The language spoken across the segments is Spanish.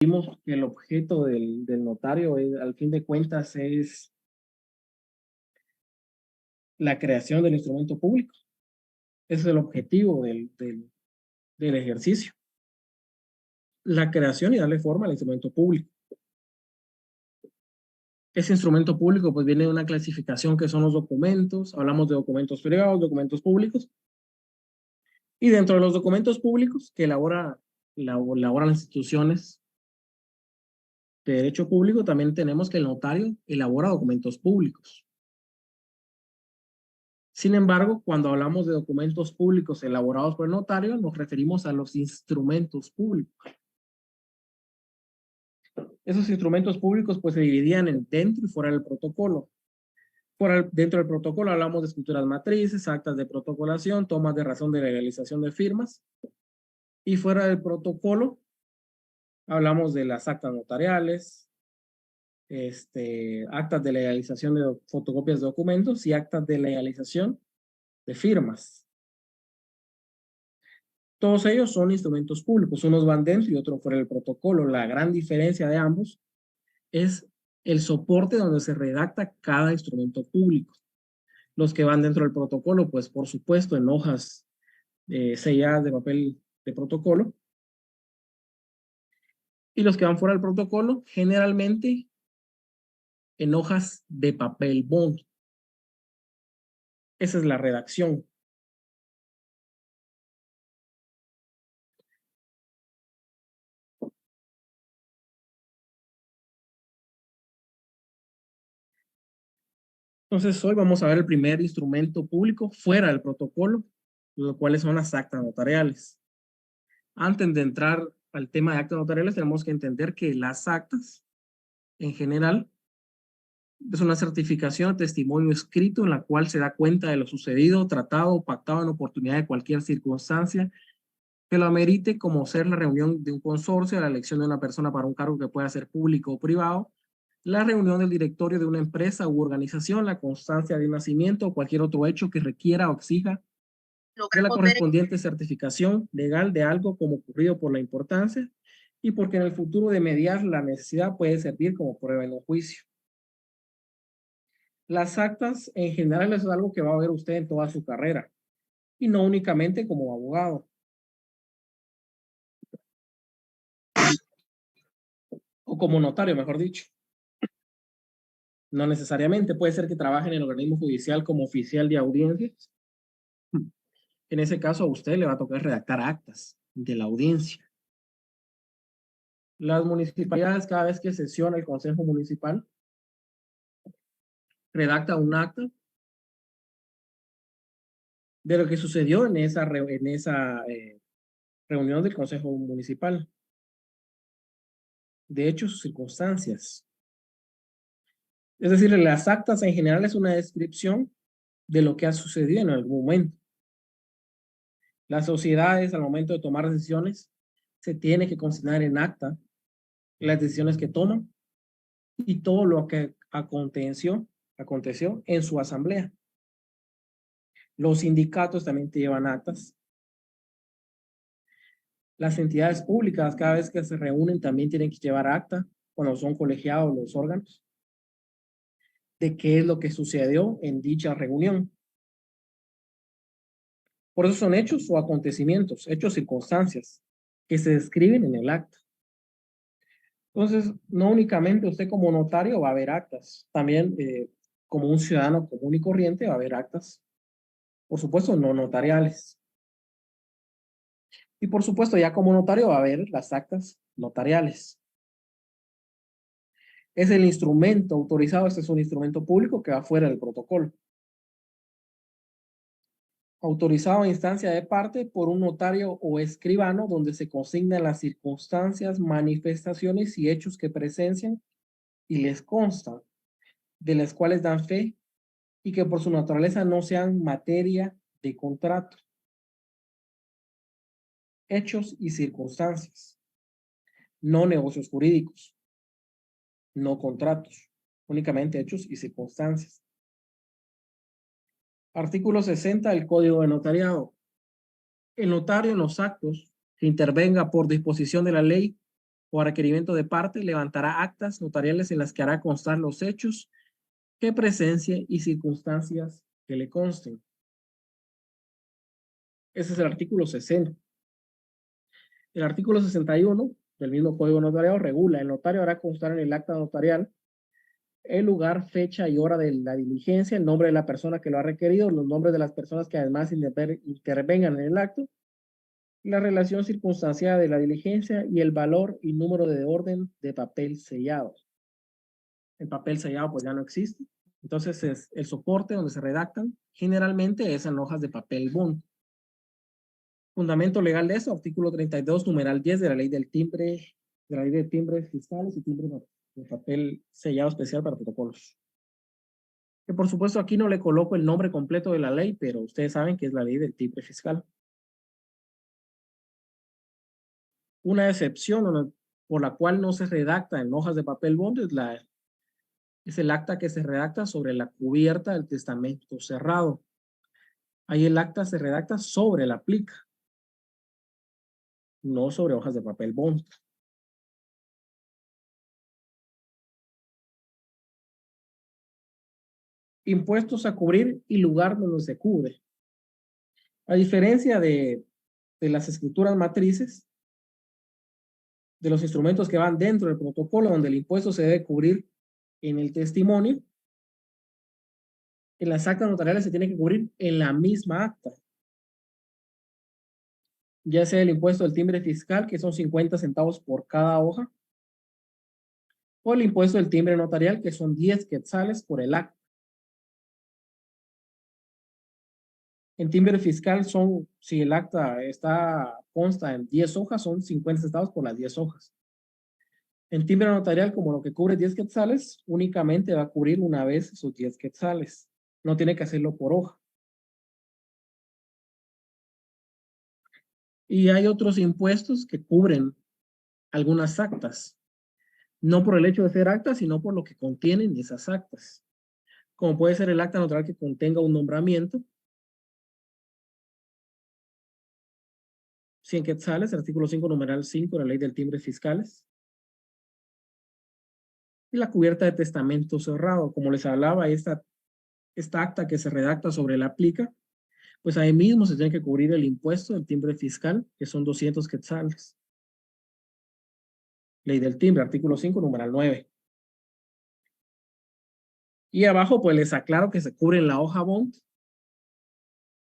Vimos que el objeto del notario, al fin de cuentas, es la creación del instrumento público. Ese es el objetivo del ejercicio. La creación y darle forma al instrumento público. Ese instrumento público pues viene de una clasificación que son los documentos. Hablamos de documentos privados, documentos públicos. Y dentro de los documentos públicos que elaboran las instituciones de derecho público, también tenemos que el notario elabora documentos públicos. Sin embargo, cuando hablamos de documentos públicos elaborados por el notario, nos referimos a los instrumentos públicos. Esos instrumentos públicos pues se dividían en dentro y fuera del protocolo. Dentro del protocolo hablamos de escrituras matrices, actas de protocolación, tomas de razón de legalización de firmas. Y fuera del protocolo hablamos de las actas notariales, actas de legalización de fotocopias de documentos y actas de legalización de firmas. Todos ellos son instrumentos públicos, unos van dentro y otros fuera del protocolo. La gran diferencia de ambos es el soporte donde se redacta cada instrumento público. Los que van dentro del protocolo, pues por supuesto en hojas selladas de papel de protocolo. Y los que van fuera del protocolo, generalmente en hojas de papel bond. Esa es la redacción. Entonces hoy vamos a ver el primer instrumento público fuera del protocolo, los cuales son las actas notariales. Antes de entrar al tema de actas notariales, tenemos que entender que las actas, en general, es una certificación o testimonio escrito en la cual se da cuenta de lo sucedido, tratado o pactado en oportunidad de cualquier circunstancia que lo amerite, como ser la reunión de un consorcio, la elección de una persona para un cargo que pueda ser público o privado, la reunión del directorio de una empresa u organización, la constancia de nacimiento o cualquier otro hecho que requiera o exija de la correspondiente certificación legal de algo como ocurrido por la importancia y porque en el futuro de mediar la necesidad puede servir como prueba en un juicio. Las actas en general es algo que va a ver usted en toda su carrera y no únicamente como abogado. O como notario, mejor dicho. No necesariamente, puede ser que trabaje en el organismo judicial como oficial de audiencias. En ese caso a usted le va a tocar redactar actas de la audiencia. Las municipalidades, cada vez que sesiona el Consejo Municipal, redacta un acta de lo que sucedió en esa reunión del Consejo Municipal. De hecho, sus circunstancias. Es decir, las actas en general es una descripción de lo que ha sucedido en algún momento. Las sociedades, al momento de tomar decisiones, se tiene que consignar en acta las decisiones que toman y todo lo que aconteció en su asamblea. Los sindicatos también te llevan actas. Las entidades públicas, cada vez que se reúnen, también tienen que llevar acta cuando son colegiados los órganos de qué es lo que sucedió en dicha reunión. Por eso son hechos o acontecimientos, hechos, circunstancias que se describen en el acta. Entonces, no únicamente usted como notario va a ver actas, también como un ciudadano común y corriente va a haber actas, por supuesto no notariales. Y por supuesto ya como notario va a haber las actas notariales. Es el instrumento autorizado, este es un instrumento público que va fuera del protocolo. Autorizado a instancia de parte por un notario o escribano donde se consignan las circunstancias, manifestaciones y hechos que presencian y les constan, de las cuales dan fe y que por su naturaleza no sean materia de contrato. Hechos y circunstancias, no negocios jurídicos, no contratos, únicamente hechos y circunstancias. Artículo 60 del Código de Notariado. El notario en los actos que intervenga por disposición de la ley o a requerimiento de parte, levantará actas notariales en las que hará constar los hechos que presencia y circunstancias que le consten. Ese es el artículo 60. El artículo 61 del mismo Código Notarial regula: el notario hará constar en el acta notarial el lugar, fecha y hora de la diligencia, el nombre de la persona que lo ha requerido, los nombres de las personas que además intervengan en el acto, la relación circunstancial de la diligencia y el valor y número de orden de papel sellado. El papel sellado pues ya no existe. Entonces es el soporte donde se redactan, generalmente es en hojas de papel bond. Fundamento legal de eso, artículo 32, numeral 10 de la ley del timbre, de la ley de timbres fiscales y timbre de papel sellado especial para protocolos. Que por supuesto aquí no le coloco el nombre completo de la ley, pero ustedes saben que es la ley del timbre fiscal. Una excepción por la cual no se redacta en hojas de papel bond es el acta que se redacta sobre la cubierta del testamento cerrado. Ahí el acta se redacta sobre la plica, no sobre hojas de papel bond. Impuestos a cubrir y lugar donde se cubre. A diferencia de las escrituras matrices, de los instrumentos que van dentro del protocolo, donde el impuesto se debe cubrir en el testimonio, en las actas notariales se tiene que cubrir en la misma acta. Ya sea el impuesto del timbre fiscal, que son 50 centavos por cada hoja, o el impuesto del timbre notarial, que son 10 quetzales por el acta. En timbre fiscal si el acta consta en 10 hojas, son 50 centavos por las 10 hojas. En timbre notarial, como lo que cubre 10 quetzales, únicamente va a cubrir una vez esos 10 quetzales. No tiene que hacerlo por hoja. Y hay otros impuestos que cubren algunas actas. No por el hecho de ser actas, sino por lo que contienen esas actas. Como puede ser el acta notarial que contenga un nombramiento. 100 quetzales, artículo 5, numeral 5 de la ley del timbre fiscales. Y la cubierta de testamento cerrado. Como les hablaba, esta acta que se redacta sobre la plica, pues ahí mismo se tiene que cubrir el impuesto del timbre fiscal, que son 200 quetzales. Ley del timbre, artículo 5, numeral 9. Y abajo, pues les aclaro que se cubre en la hoja bond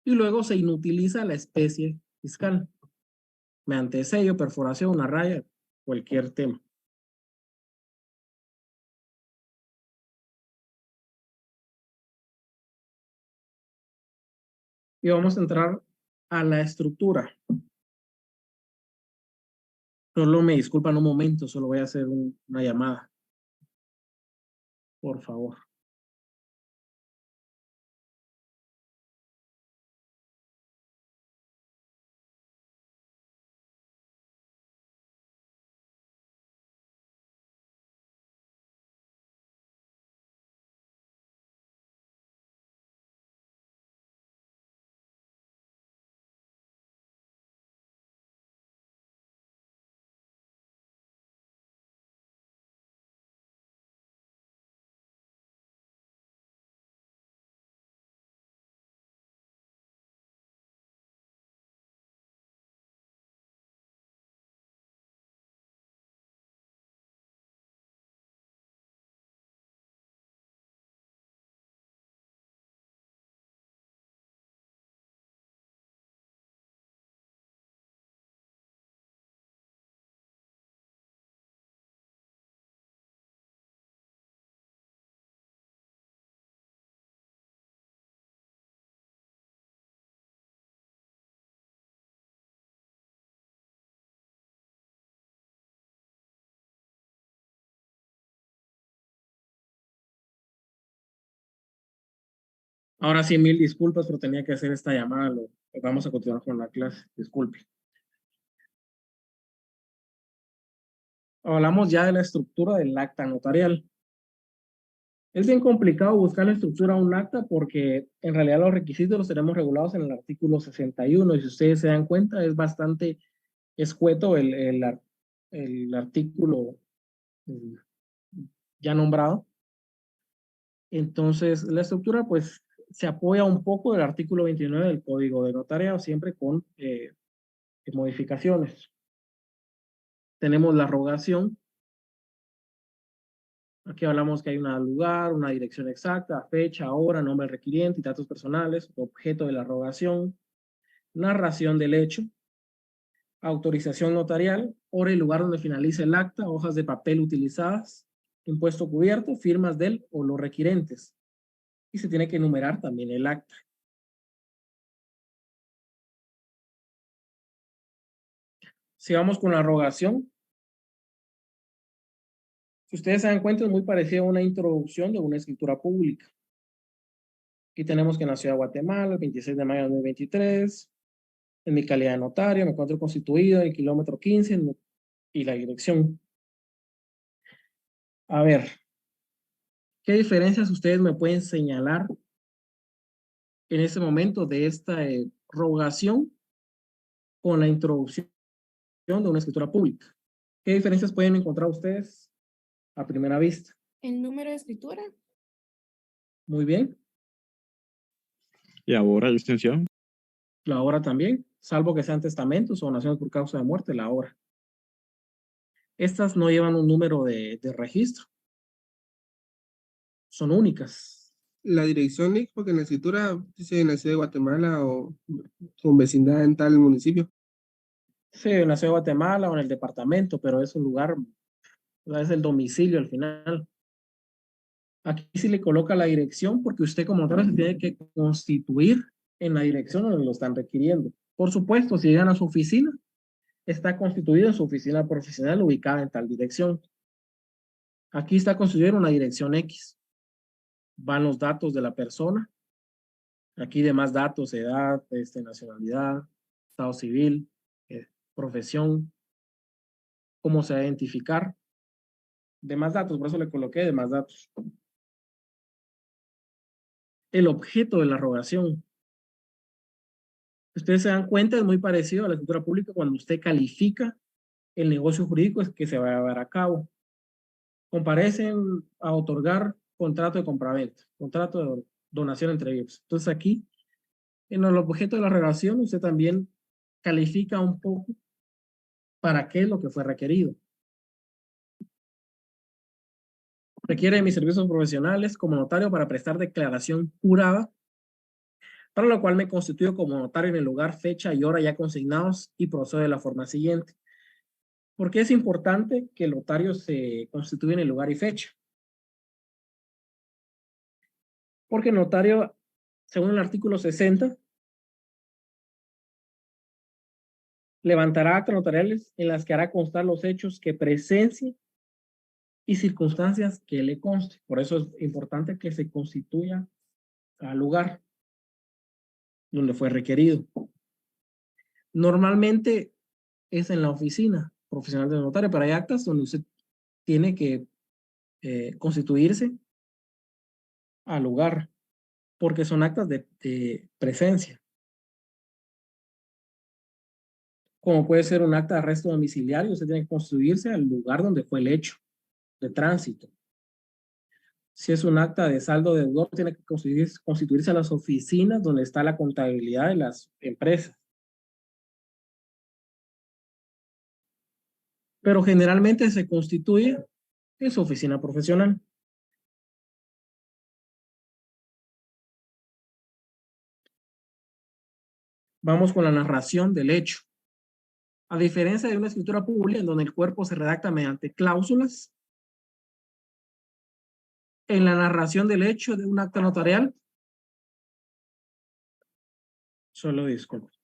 y luego se inutiliza la especie fiscal mediante sello, perforación, una raya, cualquier tema. Y vamos a entrar a la estructura. Solo me disculpan un momento, solo voy a hacer una llamada. Por favor. Ahora sí, mil disculpas, pero tenía que hacer esta llamada. Vamos a continuar con la clase. Disculpe. Hablamos ya de la estructura del acta notarial. Es bien complicado buscar la estructura de un acta porque en realidad los requisitos los tenemos regulados en el artículo 61 y si ustedes se dan cuenta es bastante escueto el artículo eh, ya nombrado. Entonces, la estructura pues se apoya un poco del artículo 29 del Código de Notariado, siempre con modificaciones. Tenemos la rogación. Aquí hablamos que hay un lugar, una dirección exacta, fecha, hora, nombre del requiriente y datos personales, objeto de la rogación, narración del hecho, autorización notarial, hora y lugar donde finalice el acta, hojas de papel utilizadas, impuesto cubierto, firmas del o los requirentes. Y se tiene que enumerar también el acta. Sigamos con la rogación. Si ustedes se dan cuenta, es muy parecido a una introducción de una escritura pública. Aquí tenemos que nació en Guatemala el 26 de mayo de 2023. En mi calidad de notario, me encuentro constituido en el kilómetro 15 y la dirección. A ver, ¿qué diferencias ustedes me pueden señalar en este momento de esta rogación con la introducción de una escritura pública? ¿Qué diferencias pueden encontrar ustedes a primera vista? El número de escritura. Muy bien. Y ahora la extensión. La hora también, salvo que sean testamentos o donaciones por causa de muerte, la hora. Estas no llevan un número de registro. Son únicas. La dirección, Nick, porque en la escritura dice nació de Guatemala o con vecindad en tal municipio. Sí, en la ciudad de Guatemala o en el departamento, pero es un lugar, es el domicilio al final. Aquí sí le coloca la dirección porque usted como notario se tiene que constituir en la dirección donde lo están requiriendo. Por supuesto, si llegan a su oficina, está constituido en su oficina profesional ubicada en tal dirección. Aquí está constituida una dirección X. Van los datos de la persona. Aquí demás datos, edad, nacionalidad, estado civil, profesión, cómo se va a identificar. Demás datos, por eso le coloqué demás datos. El objeto de la rogación. Ustedes se dan cuenta, es muy parecido a la escritura pública cuando usted califica el negocio jurídico que se va a llevar a cabo. Comparecen a otorgar contrato de compraventa, contrato de donación entre ellos. Entonces aquí, en el objeto de la rogación, usted también califica un poco para qué es lo que fue requerido. Requiere de mis servicios profesionales como notario para prestar declaración jurada, para lo cual me constituyo como notario en el lugar, fecha y hora ya consignados y procedo de la forma siguiente. ¿Por qué es importante que el notario se constituya en el lugar y fecha? Porque el notario, según el artículo 60, levantará actas notariales en las que hará constar los hechos que presencie y circunstancias que le conste. Por eso es importante que se constituya al lugar donde fue requerido. Normalmente es en la oficina profesional del notario, pero hay actas donde usted tiene que constituirse al lugar, porque son actas de presencia. Como puede ser un acta de arresto domiciliario, usted tiene que constituirse al lugar donde fue el hecho de tránsito. Si es un acta de saldo de deudor, tiene que constituirse a las oficinas donde está la contabilidad de las empresas. Pero generalmente se constituye en su oficina profesional. Vamos con la narración del hecho. A diferencia de una escritura pública en donde el cuerpo se redacta mediante cláusulas, en la narración del hecho de un acta notarial, solo disculpe.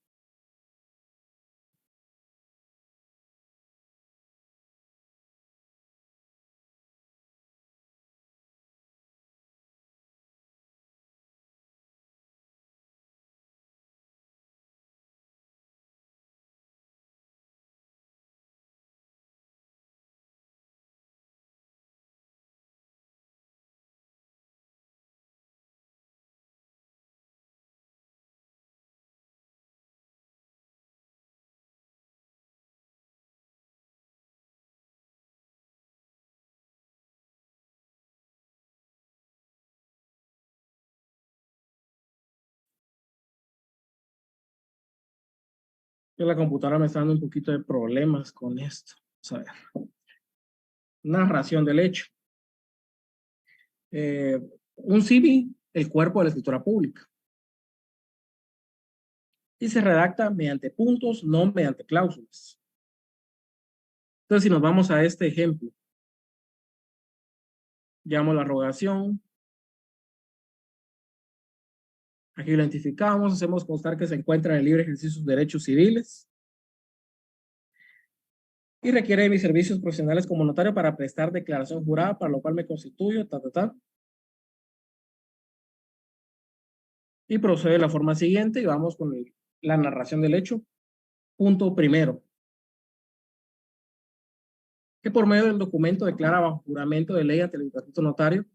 Que la computadora me está dando un poquito de problemas con esto. Vamos a ver. Narración del hecho. Un civil, el cuerpo de la escritura pública. Y se redacta mediante puntos, no mediante cláusulas. Entonces, si nos vamos a este ejemplo, llamo la rogación. Aquí lo identificamos, hacemos constar que se encuentra en el libre ejercicio de sus derechos civiles y requiere de mis servicios profesionales como notario para prestar declaración jurada, para lo cual me constituyo, y procede de la forma siguiente y vamos con la narración del hecho. Punto primero. Que por medio del documento declara bajo juramento de ley ante el estatuto notario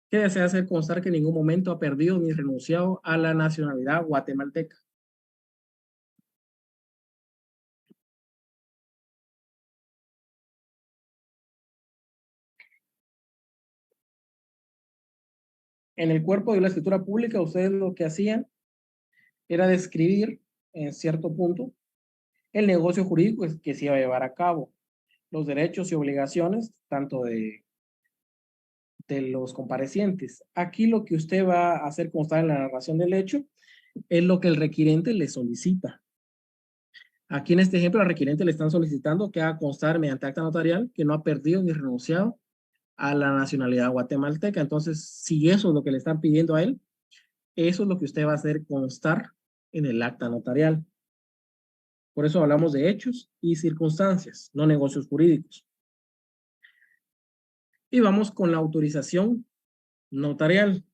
que desea hacer constar que en ningún momento ha perdido ni renunciado a la nacionalidad guatemalteca. En el cuerpo de la escritura pública, ustedes lo que hacían era describir en cierto punto el negocio jurídico que se iba a llevar a cabo, los derechos y obligaciones, tanto de los comparecientes. Aquí lo que usted va a hacer constar en la narración del hecho es lo que el requirente le solicita. Aquí en este ejemplo, al requirente le están solicitando que haga constar mediante acta notarial que no ha perdido ni renunciado a la nacionalidad guatemalteca. Entonces, si eso es lo que le están pidiendo a él, eso es lo que usted va a hacer constar en el acta notarial. Por eso hablamos de hechos y circunstancias, no negocios jurídicos. Y vamos con la autorización notarial.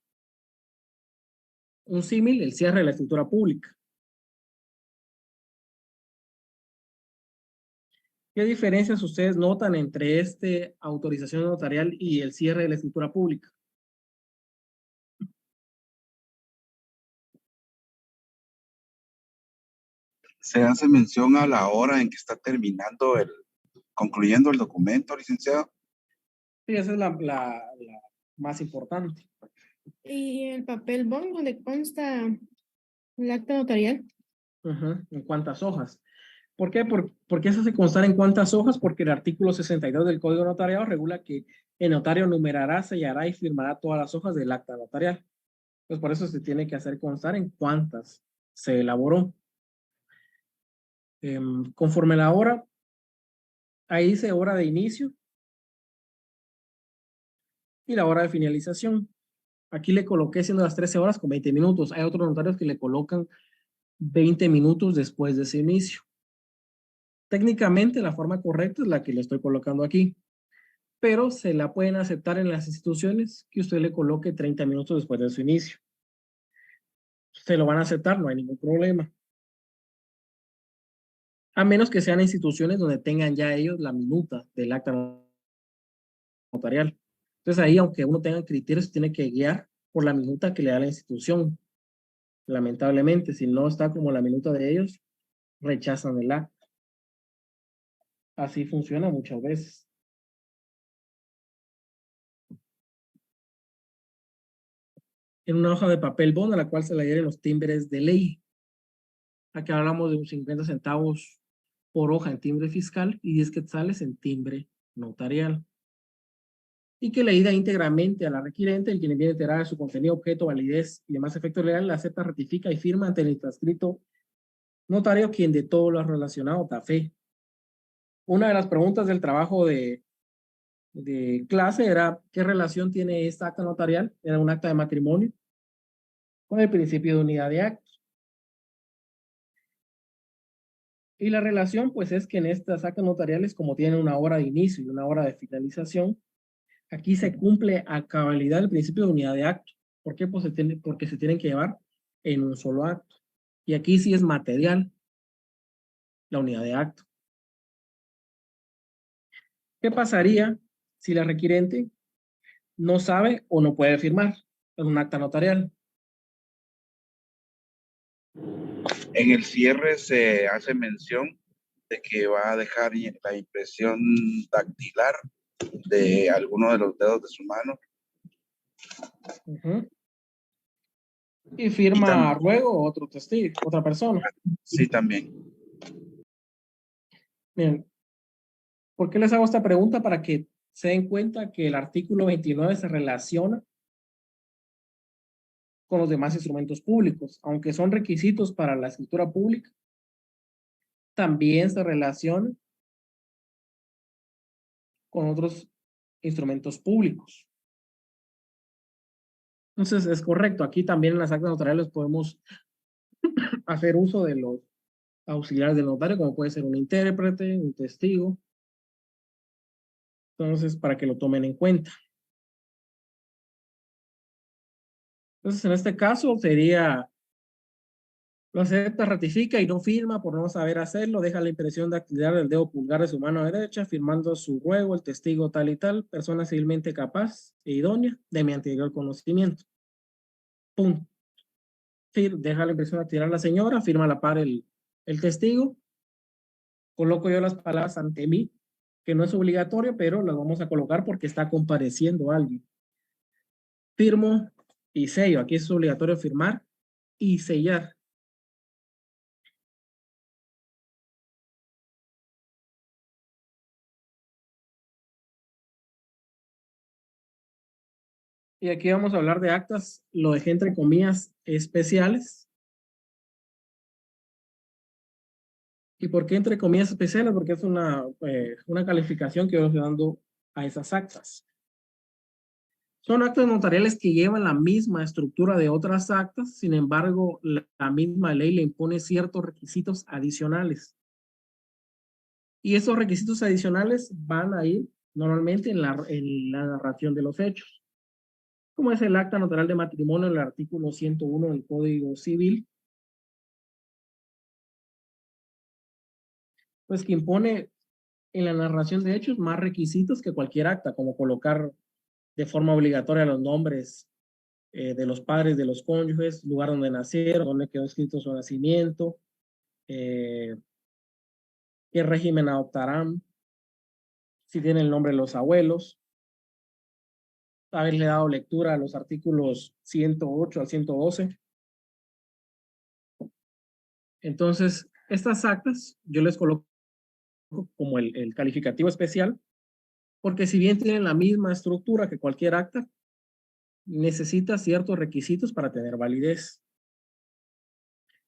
Un símil, el cierre de la escritura pública. ¿Qué diferencias ustedes notan entre esta autorización notarial y el cierre de la escritura pública? Se hace mención a la hora en que está concluyendo el documento, licenciado. Sí, esa es la más importante. Y el papel bond donde consta el acta notarial. ¿En cuántas hojas? ¿Por qué? ¿Por qué se hace constar en cuántas hojas? Porque el artículo 62 del Código Notariado regula que el notario numerará, sellará y firmará todas las hojas del acta notarial. Pues por eso se tiene que hacer constar en cuántas se elaboró. Conforme la hora, ahí dice hora de inicio y la hora de finalización. Aquí le coloqué siendo las 13 horas con 20 minutos. Hay otros notarios que le colocan 20 minutos después de ese inicio. Técnicamente la forma correcta es la que le estoy colocando aquí, pero se la pueden aceptar en las instituciones que usted le coloque 30 minutos después de su inicio. Se lo van a aceptar, no hay ningún problema. A menos que sean instituciones donde tengan ya ellos la minuta del acta notarial. Entonces ahí, aunque uno tenga criterios, tiene que guiar por la minuta que le da la institución. Lamentablemente, si no está como la minuta de ellos, rechazan el acta. Así funciona muchas veces. En una hoja de papel bond a la cual se le adhieren los timbres de ley. Aquí hablamos de unos 50 centavos por hoja en timbre fiscal y 10 quetzales en timbre notarial. Y que leída íntegramente a la requirente, el quien viene enterada de su contenido, objeto, validez y demás efectos legales, la acepta, ratifica y firma ante el transcrito notario, quien de todo lo relacionado da fe. Una de las preguntas del trabajo de clase era ¿qué relación tiene esta acta notarial? Era un acta de matrimonio con el principio de unidad de actos. Y la relación, pues, es que en estas actas notariales, como tienen una hora de inicio y una hora de finalización, aquí se cumple a cabalidad el principio de unidad de acto. ¿Por qué? Pues porque se tienen que llevar en un solo acto. Y aquí sí es material la unidad de acto. ¿Qué pasaría si la requirente no sabe o no puede firmar en un acta notarial? En el cierre se hace mención de que va a dejar la impresión dactilar de alguno de los dedos de su mano. Y firma luego otro testigo, otra persona. Sí, también. Miren, ¿por qué les hago esta pregunta? Para que se den cuenta que el artículo 29 se relaciona con los demás instrumentos públicos, aunque son requisitos para la escritura pública, también se relaciona con otros instrumentos públicos. Entonces, es correcto, aquí también en las actas notariales podemos hacer uso de los auxiliares del notario, como puede ser un intérprete, un testigo. Entonces, para que lo tomen en cuenta. Entonces, en este caso sería, lo acepta, ratifica y no firma por no saber hacerlo, deja la impresión dactilar del dedo pulgar de su mano derecha, firmando su ruego, el testigo tal y tal, persona civilmente capaz e idónea de mi anterior conocimiento. Punto. Deja la impresión dactilar la señora, firma a la par el testigo, coloco yo las palabras ante mí, que no es obligatorio, pero las vamos a colocar porque está compareciendo alguien. Firmo y sello. Aquí es obligatorio firmar y sellar. Y aquí vamos a hablar de actas, lo dejé entre comillas especiales. ¿Y por qué entre comillas especiales? Porque es una calificación que yo estoy dando a esas actas. Son actas notariales que llevan la misma estructura de otras actas, sin embargo, la misma ley le impone ciertos requisitos adicionales. Y esos requisitos adicionales van a ir normalmente en la narración de los hechos, como es el acta notarial de matrimonio en el artículo 101 del Código Civil, pues que impone en la narración de hechos más requisitos que cualquier acta, como colocar de forma obligatoria los nombres de los padres de los cónyuges, lugar donde nacieron, donde quedó escrito su nacimiento, qué régimen adoptarán, si tienen el nombre de los abuelos, haberle dado lectura a los artículos 108 al 112. Entonces, estas actas yo les coloco como el calificativo especial, porque si bien tienen la misma estructura que cualquier acta, necesita ciertos requisitos para tener validez.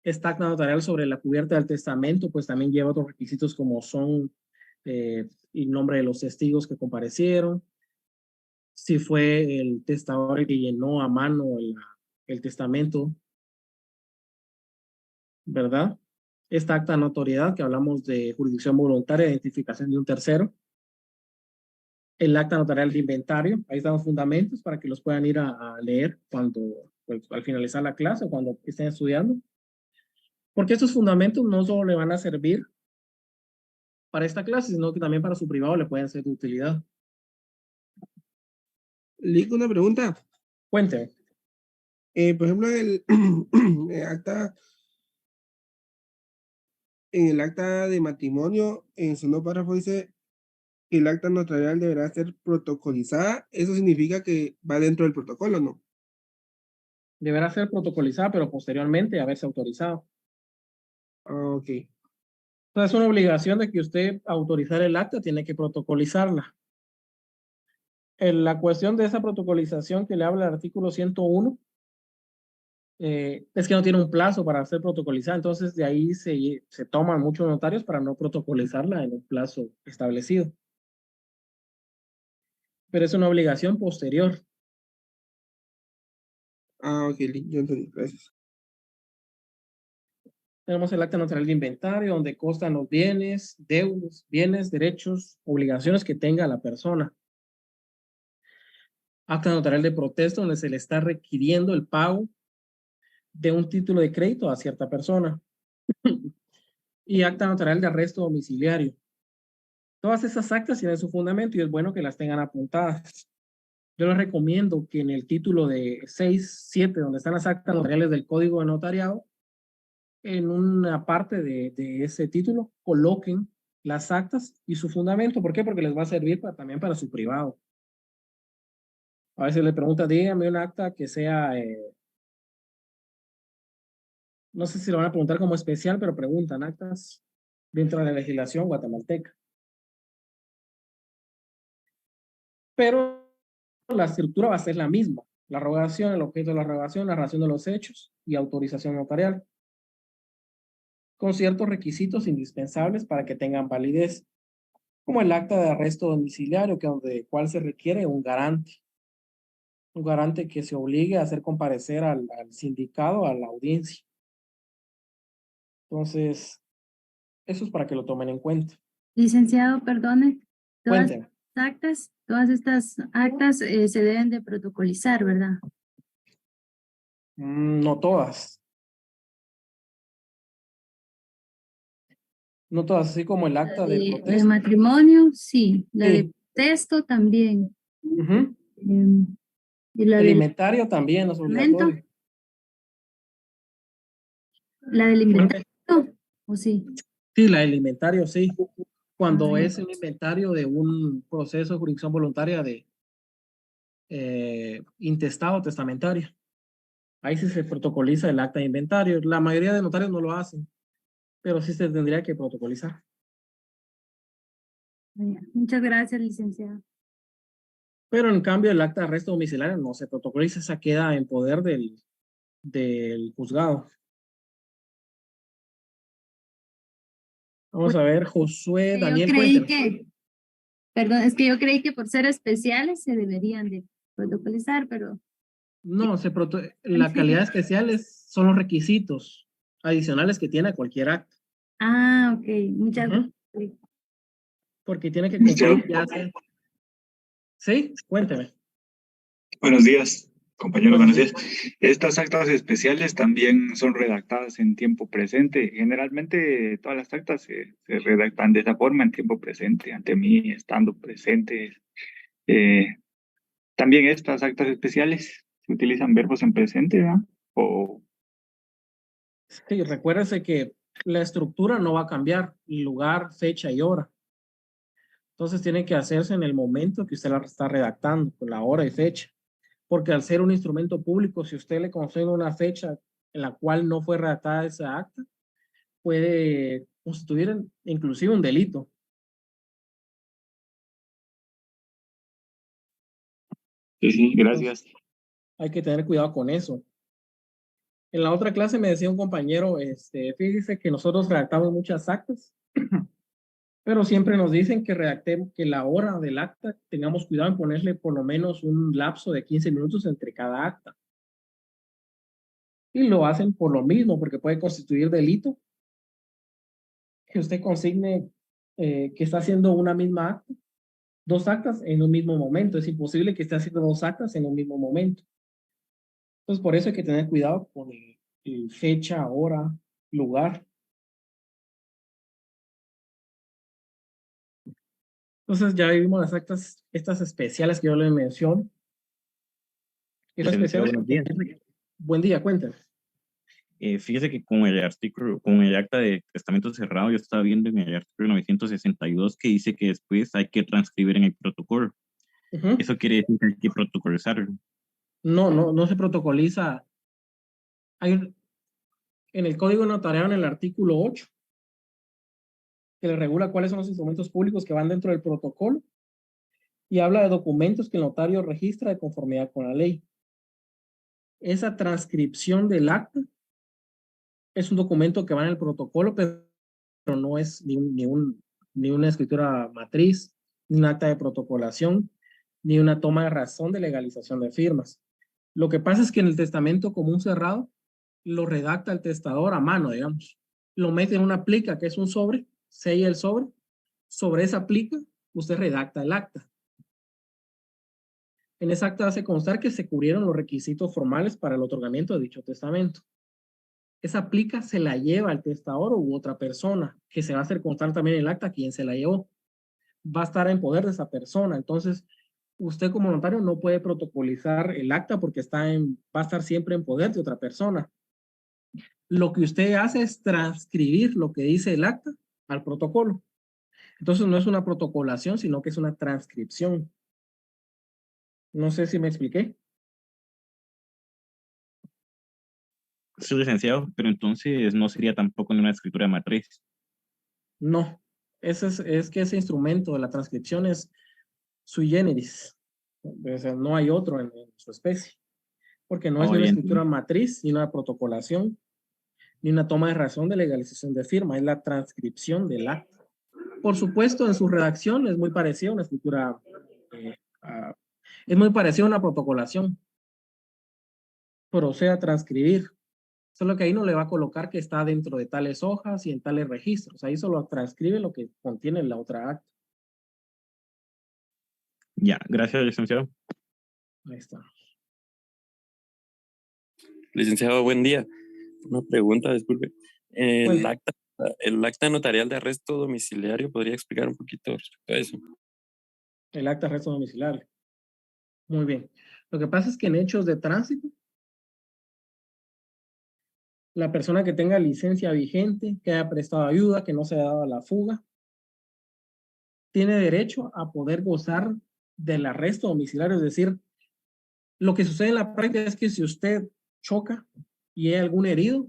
Esta acta notarial sobre la cubierta del testamento, pues también lleva otros requisitos como son el nombre de los testigos que comparecieron, si fue el testador el que llenó a mano el testamento, ¿verdad? Esta acta de notoriedad que hablamos de jurisdicción voluntaria, identificación de un tercero. El acta notarial de inventario, ahí están los fundamentos para que los puedan ir a leer cuando, pues, al finalizar la clase o cuando estén estudiando. Porque estos fundamentos no solo le van a servir para esta clase, sino que también para su privado le pueden ser de utilidad. Lick, una pregunta. Cuénteme. Por ejemplo, en el acta de matrimonio, en su segundo párrafo dice que el acta notarial deberá ser protocolizada. Eso significa que va dentro del protocolo, ¿no? Deberá ser protocolizada, pero posteriormente haberse autorizado. Ok. Entonces es una obligación de que usted autorizar el acta, tiene que protocolizarla. La cuestión de esa protocolización que le habla el artículo 101 es que no tiene un plazo para ser protocolizada, entonces de ahí se toman muchos notarios para no protocolizarla en un plazo establecido. Pero es una obligación posterior. Ah, ok, Lick, yo entendí. Gracias. Tenemos el acta notarial de inventario, donde constan los bienes, deudas, bienes, derechos, obligaciones que tenga la persona. Acta notarial de protesta, donde se le está requiriendo el pago de un título de crédito a cierta persona. Y acta notarial de arresto domiciliario. Todas esas actas tienen su fundamento y es bueno que las tengan apuntadas. Yo les recomiendo que en el título de 6, 7, donde están las actas notariales del Código de Notariado, en una parte de ese título coloquen las actas y su fundamento. ¿Por qué? Porque les va a servir también para su privado. A veces le pregunta, dígame un acta que sea, no sé si lo van a preguntar como especial, pero preguntan actas dentro de la legislación guatemalteca. Pero la estructura va a ser la misma. La rogación, el objeto de la rogación, narración de los hechos y autorización notarial, con ciertos requisitos indispensables para que tengan validez, como el acta de arresto domiciliario, donde cual se requiere un garante que se obligue a hacer comparecer al sindicado a la audiencia. Entonces, eso es para que lo tomen en cuenta. Licenciado, perdone, Cuéntenme. todas estas actas se deben de protocolizar, ¿verdad? No todas. No todas, así como el acta de De protesta. matrimonio, sí. La Sí. de texto también. Ujú. Y la El del inventario también es obligatorio. la del inventario, ¿o sí? Sí, la del inventario, sí. Cuando Ah, es un inventario de un proceso de jurisdicción voluntaria de intestado testamentario. Ahí sí se protocoliza el acta de inventario. La mayoría de notarios no lo hacen, pero sí se tendría que protocolizar. ya. Muchas gracias, licenciado. Pero en cambio el acta de arresto domiciliario no se protocoliza, esa queda en poder del juzgado. Vamos a ver, Josué, Yo Daniel, creí cuéntenos. perdón, es que yo creí que por ser especiales se deberían de protocolizar, pero No, la calidad especial son los requisitos adicionales que tiene cualquier acta. ok, muchas Ujú. gracias. Porque tiene que Licenciado, cumplir ya sea. ¿Sí? Cuénteme. buenos días, compañeros, Buenos buenos días. Estas actas especiales también son redactadas en tiempo presente. Generalmente todas las actas se redactan de esa forma, en tiempo presente, ante mí, estando presente. Eh, También estas actas especiales se utilizan verbos en presente, ¿verdad? O Sí, recuérdese que la estructura no va a cambiar, lugar, fecha y hora. Entonces tiene que hacerse en el momento que usted la está redactando, con la hora y fecha. Porque al ser un instrumento público, si usted le concede una fecha en la cual no fue redactada esa acta, puede constituir inclusive un delito. sí, Entonces, gracias. hay que tener cuidado con eso. En la otra clase me decía un compañero, fíjese que nosotros redactamos muchas actas, pero siempre nos dicen que redactemos, que la hora del acta tengamos cuidado en ponerle por lo menos un lapso de 15 minutos entre cada acta. Y lo hacen por lo mismo, porque puede constituir delito que usted consigne que está haciendo una misma acta, dos actas en un mismo momento. Es imposible que esté haciendo dos actas en un mismo momento. Entonces, por eso hay que tener cuidado con el fecha, hora, lugar. Entonces, ya vimos las actas, estas especiales que yo les menciono. Estas Licenciado, especiales. buenos días. Buen día, cuéntame. Fíjese que con el artículo, con el acta de testamento cerrado, yo estaba viendo en el artículo 962 que dice que después hay que transcribir en el protocolo. Eso quiere decir que hay que protocolizarlo. No se protocoliza. En el Código Notarial, en el artículo 8, que le regula cuáles son los instrumentos públicos que van dentro del protocolo, y habla de documentos que el notario registra de conformidad con la ley. Esa transcripción del acta es un documento que va en el protocolo, pero no es ni una escritura matriz, ni un acta de protocolación, ni una toma de razón de legalización de firmas. Lo que pasa es que en el testamento común cerrado lo redacta el testador a mano, digamos. Lo mete en una plica, que es un sobre, sella el sobre esa plica usted redacta el acta. En esa acta hace constar que se cubrieron los requisitos formales para el otorgamiento de dicho testamento. Esa plica se la lleva al testador u otra persona, que se va a hacer constar también en el acta quién se la llevó. Va a estar en poder de esa persona. Entonces, usted como notario no puede protocolizar el acta porque va a estar siempre en poder de otra persona. Lo que usted hace es transcribir lo que dice el acta al protocolo. Entonces, no es una protocolación, sino que es una transcripción. No sé si me expliqué. Sí, licenciado, pero entonces no sería tampoco en una escritura matriz. No, es que ese instrumento de la transcripción es sui generis. O sea, no hay otro en su especie, porque no es ni una escritura matriz, ni una protocolación, ni una toma de razón de legalización de firma, es la transcripción del acta. Por supuesto, en su redacción es muy parecida a una escritura, es muy parecida a una protocolación. Procede a transcribir. Solo que ahí no le va a colocar que está dentro de tales hojas y en tales registros. Ahí solo transcribe lo que contiene la otra acta. Ya, gracias, licenciado. Ahí está. Licenciado, buen día. Una pregunta, disculpe. El acta notarial de arresto domiciliario, ¿podría explicar un poquito respecto a eso? El acta de arresto domiciliario. Muy bien. Lo que pasa es que en hechos de tránsito, la persona que tenga licencia vigente, que haya prestado ayuda, que no se haya dado a la fuga, tiene derecho a poder gozar del arresto domiciliario. Es decir, lo que sucede en la práctica es que si usted choca y hay algún herido,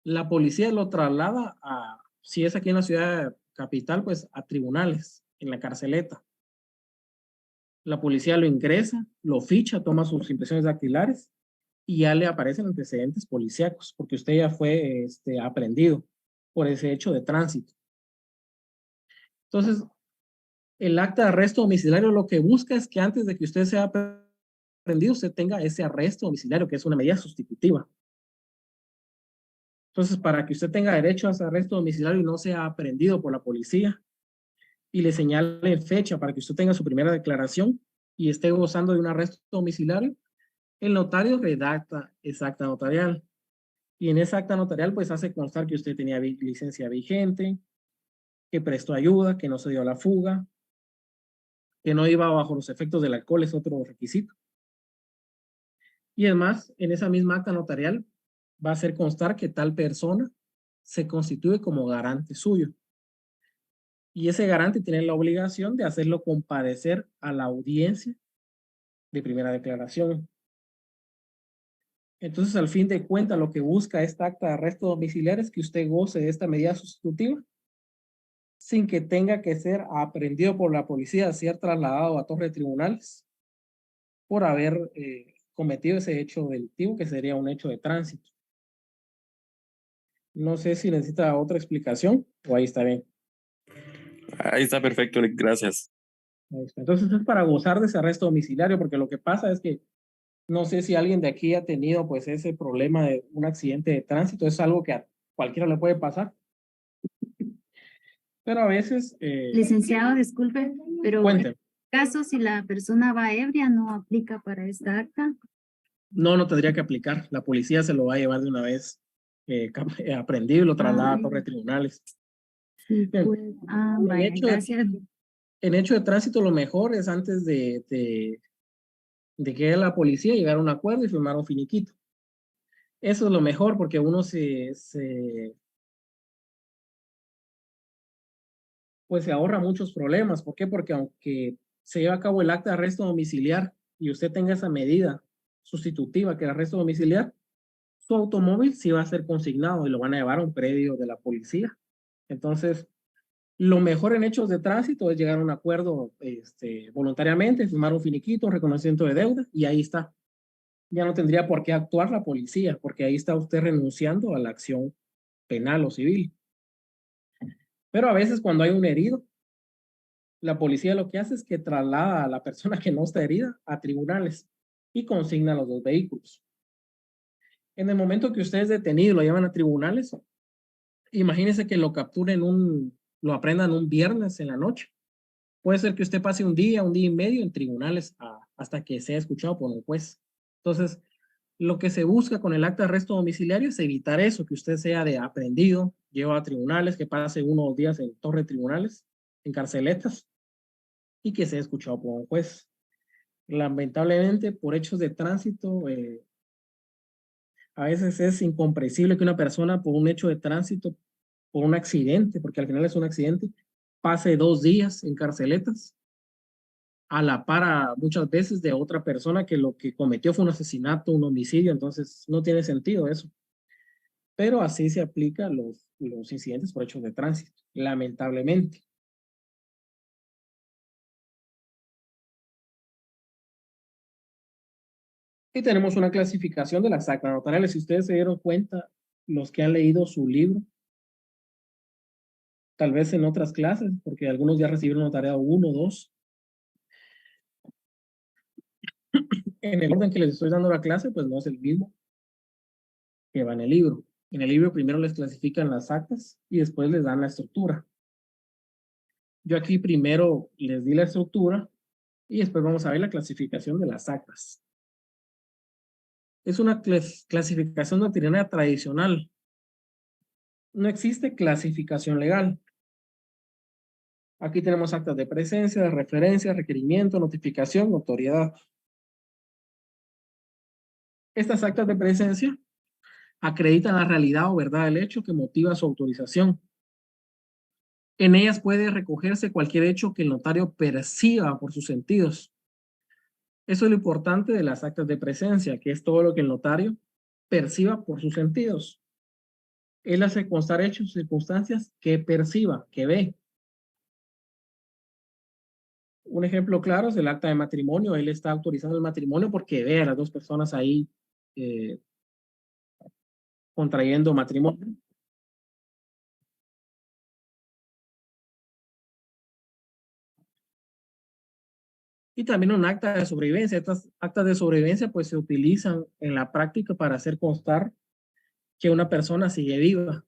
la policía lo traslada a, si es aquí en la ciudad capital, pues a tribunales, en la carceleta. La policía lo ingresa, lo ficha, toma sus impresiones dactilares y ya le aparecen antecedentes policíacos, porque usted ya fue aprehendido por ese hecho de tránsito. Entonces, el acta de arresto domiciliario lo que busca es que antes de que usted sea aprehendido, usted tenga ese arresto domiciliario, que es una medida sustitutiva. Entonces, para que usted tenga derecho a ese arresto domiciliario y no sea aprehendido por la policía y le señale fecha para que usted tenga su primera declaración y esté gozando de un arresto domiciliario, el notario redacta esa acta notarial. Y en esa acta notarial, pues hace constar que usted tenía licencia vigente, que prestó ayuda, que no se dio a la fuga, que no iba bajo los efectos del alcohol, es otro requisito. Y además, en esa misma acta notarial va a hacer constar que tal persona se constituye como garante suyo. Y ese garante tiene la obligación de hacerlo comparecer a la audiencia de primera declaración. Entonces, al fin de cuentas, lo que busca esta acta de arresto domiciliario es que usted goce de esta medida sustitutiva sin que tenga que ser aprehendido por la policía, ser trasladado a torre de tribunales por haber cometido ese hecho delictivo, que sería un hecho de tránsito. No sé si necesita otra explicación o ahí está bien. Ahí está perfecto, gracias. Ahí está. Entonces es para gozar de ese arresto domiciliario, porque lo que pasa es que no sé si alguien de aquí ha tenido pues ese problema de un accidente de tránsito, es algo que a cualquiera le puede pasar. Pero a veces... Licenciado, disculpe, pero cuénteme. en caso si la persona va ebria, ¿no aplica para esta acta? No tendría que aplicar. La policía se lo va a llevar de una vez aprendido y lo traslada a torre de tribunales. Sí, pues, vaya, gracias. En hecho de tránsito, lo mejor es antes de que la policía llegar a un acuerdo y firmar un finiquito. Eso es lo mejor porque uno pues se ahorra muchos problemas. ¿Por qué? Porque aunque se lleve a cabo el acta de arresto domiciliar y usted tenga esa medida sustitutiva que es el arresto domiciliar, su automóvil sí va a ser consignado y lo van a llevar a un predio de la policía. Entonces, lo mejor en hechos de tránsito es llegar a un acuerdo voluntariamente, firmar un finiquito, reconocimiento de deuda y ahí está. Ya no tendría por qué actuar la policía, porque ahí está usted renunciando a la acción penal o civil. Pero a veces cuando hay un herido, la policía lo que hace es que traslada a la persona que no está herida a tribunales y consigna los dos vehículos. En el momento que usted es detenido y lo llevan a tribunales, imagínese que lo capturen lo aprendan un viernes en la noche. Puede ser que usted pase un día y medio en tribunales hasta que sea escuchado por un juez. Entonces, lo que se busca con el acta de arresto domiciliario es evitar eso, que usted sea aprehendido, lleva a tribunales, que pase 1 o 2 días en torre de tribunales, en carceletas, y que sea escuchado por un juez. Lamentablemente, por hechos de tránsito, a veces es incomprensible que una persona por un hecho de tránsito, por un accidente, porque al final es un accidente, pase 2 días en carceletas, a la par muchas veces de otra persona que lo que cometió fue un asesinato, un homicidio, entonces no tiene sentido eso. pero así se aplican los incidentes por hechos de tránsito, lamentablemente. Y tenemos una clasificación de las actas notariales. Si ustedes se dieron cuenta, los que han leído su libro, tal vez en otras clases, porque algunos ya recibieron notariado 1 o 2. En el orden que les estoy dando la clase, pues no es el mismo que va en el libro. En el libro primero les clasifican las actas y después les dan la estructura. Yo aquí primero les di la estructura y después vamos a ver la clasificación de las actas. Es una clasificación doctrinaria tradicional. No existe clasificación legal. Aquí tenemos actas de presencia, de referencia, requerimiento, notificación, notoriedad. Estas actas de presencia acreditan la realidad o verdad del hecho que motiva su autorización. En ellas puede recogerse cualquier hecho que el notario perciba por sus sentidos. Eso es lo importante de las actas de presencia, que es todo lo que el notario perciba por sus sentidos. Él hace constar hechos, circunstancias que perciba, que ve. Un ejemplo claro es el acta de matrimonio. Él está autorizando el matrimonio porque ve a las dos personas ahí contrayendo matrimonio. Y también un acta de sobrevivencia. Estas actas de sobrevivencia pues se utilizan en la práctica para hacer constar que una persona sigue viva.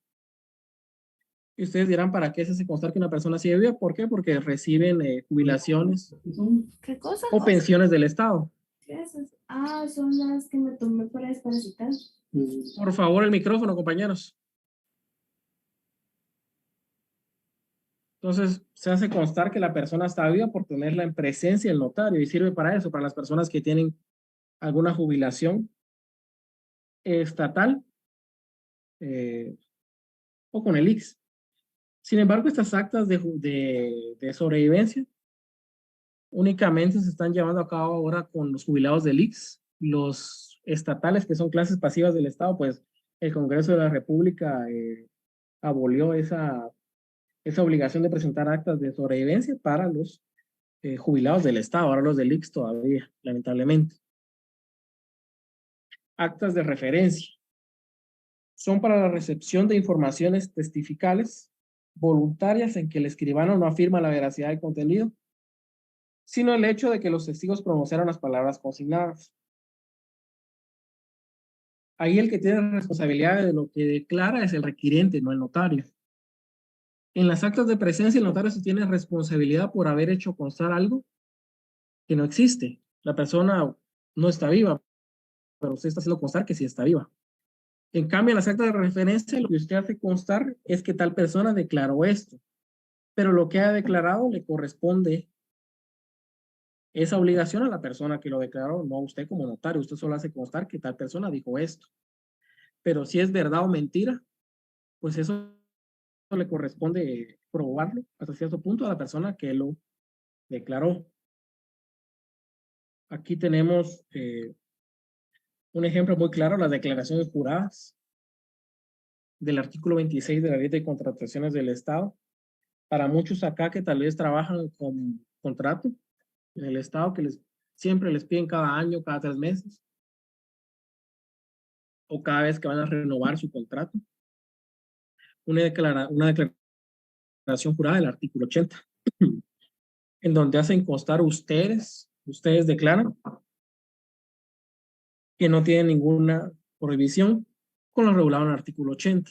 Y ustedes dirán, ¿para qué se hace constar que una persona sigue viva? ¿Por qué? Porque reciben jubilaciones ¿Qué cosa? o pensiones del Estado. ¿Qué es eso? Ah, son las que me tomé para desparasitar. Por favor, el micrófono, compañeros. Entonces, se hace constar que la persona está viva por tenerla en presencia del notario y sirve para eso, para las personas que tienen alguna jubilación estatal o con el IX. Sin embargo, estas actas de sobrevivencia únicamente se están llevando a cabo ahora con los jubilados del IX. Los estatales, que son clases pasivas del Estado, pues el Congreso de la República abolió esa obligación de presentar actas de sobrevivencia para los jubilados del Estado, ahora los del IX todavía, lamentablemente. Actas de referencia. Son para la recepción de informaciones testificales voluntarias en que el escribano no afirma la veracidad del contenido, sino el hecho de que los testigos pronunciaron las palabras consignadas. Ahí el que tiene responsabilidad de lo que declara es el requirente, no el notario. En las actas de presencia, el notario se tiene responsabilidad por haber hecho constar algo que no existe. La persona no está viva, pero usted está haciendo constar que sí está viva. En cambio, en las actas de referencia, lo que usted hace constar es que tal persona declaró esto, pero lo que ha declarado le corresponde esa obligación a la persona que lo declaró, no a usted como notario. Usted solo hace constar que tal persona dijo esto. Pero si es verdad o mentira, pues eso le corresponde probarlo hasta cierto punto a la persona que lo declaró. Aquí tenemos un ejemplo muy claro, las declaraciones juradas del artículo 26 de la Ley de Contrataciones del Estado. Para muchos acá que tal vez trabajan con contrato en el Estado, que siempre les piden cada año, cada 3 meses, o cada vez que van a renovar su contrato, una declaración jurada del artículo 80, en donde hacen constar ustedes declaran que no tienen ninguna prohibición con lo regulado en el artículo 80.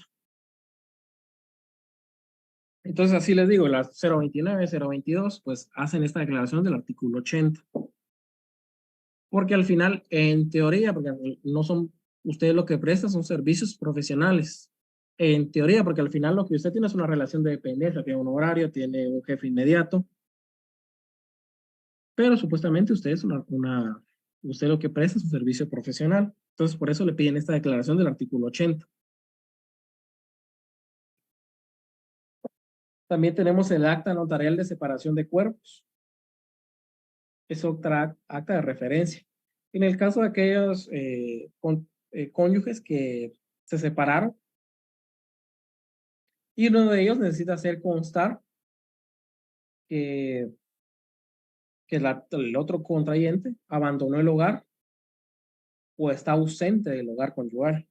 Entonces, así les digo, las 029, 022, pues hacen esta declaración del artículo 80. Porque al final, en teoría, porque no son ustedes lo que prestan, son servicios profesionales. En teoría, porque al final lo que usted tiene es una relación de dependencia, tiene un horario, tiene un jefe inmediato. Pero supuestamente usted es usted lo que presta es un servicio profesional. Entonces, por eso le piden esta declaración del artículo 80. También tenemos el acta notarial de separación de cuerpos. Es otra acta de referencia. En el caso de aquellos cónyuges que se separaron Y uno de ellos necesita hacer constar que el otro contrayente abandonó el hogar o está ausente del hogar conyugal.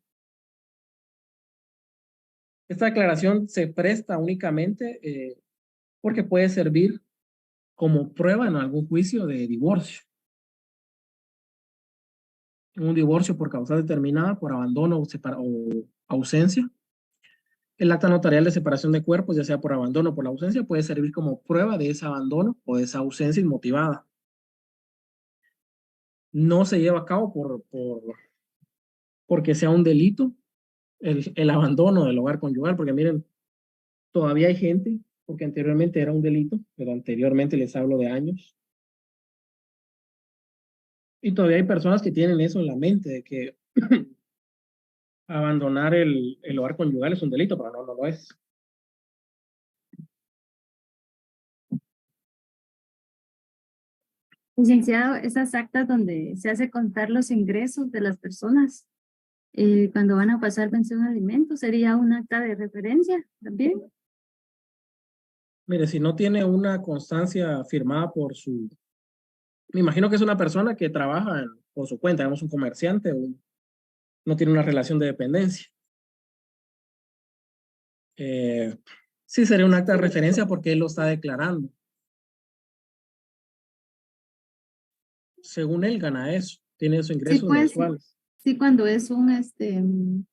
Esta declaración se presta únicamente porque puede servir como prueba en algún juicio de divorcio. Un divorcio por causa determinada, por abandono o ausencia. El acta notarial de separación de cuerpos, ya sea por abandono o por la ausencia, puede servir como prueba de ese abandono o de esa ausencia inmotivada. No se lleva a cabo porque sea un delito el abandono del hogar conyugal, porque miren, todavía hay gente, porque anteriormente era un delito, pero anteriormente les hablo de años, y todavía hay personas que tienen eso en la mente, de que abandonar el hogar conyugal es un delito, pero no lo es. Licenciado, esas actas donde se hace contar los ingresos de las personas cuando van a pasar pensión de alimentos, ¿sería un acta de referencia también? Mire, si no tiene una constancia firmada por me imagino que es una persona que trabaja por su cuenta, digamos un comerciante, no tiene una relación de dependencia. Sí sería un acta de referencia porque él lo está declarando. Según él gana eso, tiene esos ingresos mensuales. Sí, cuando es un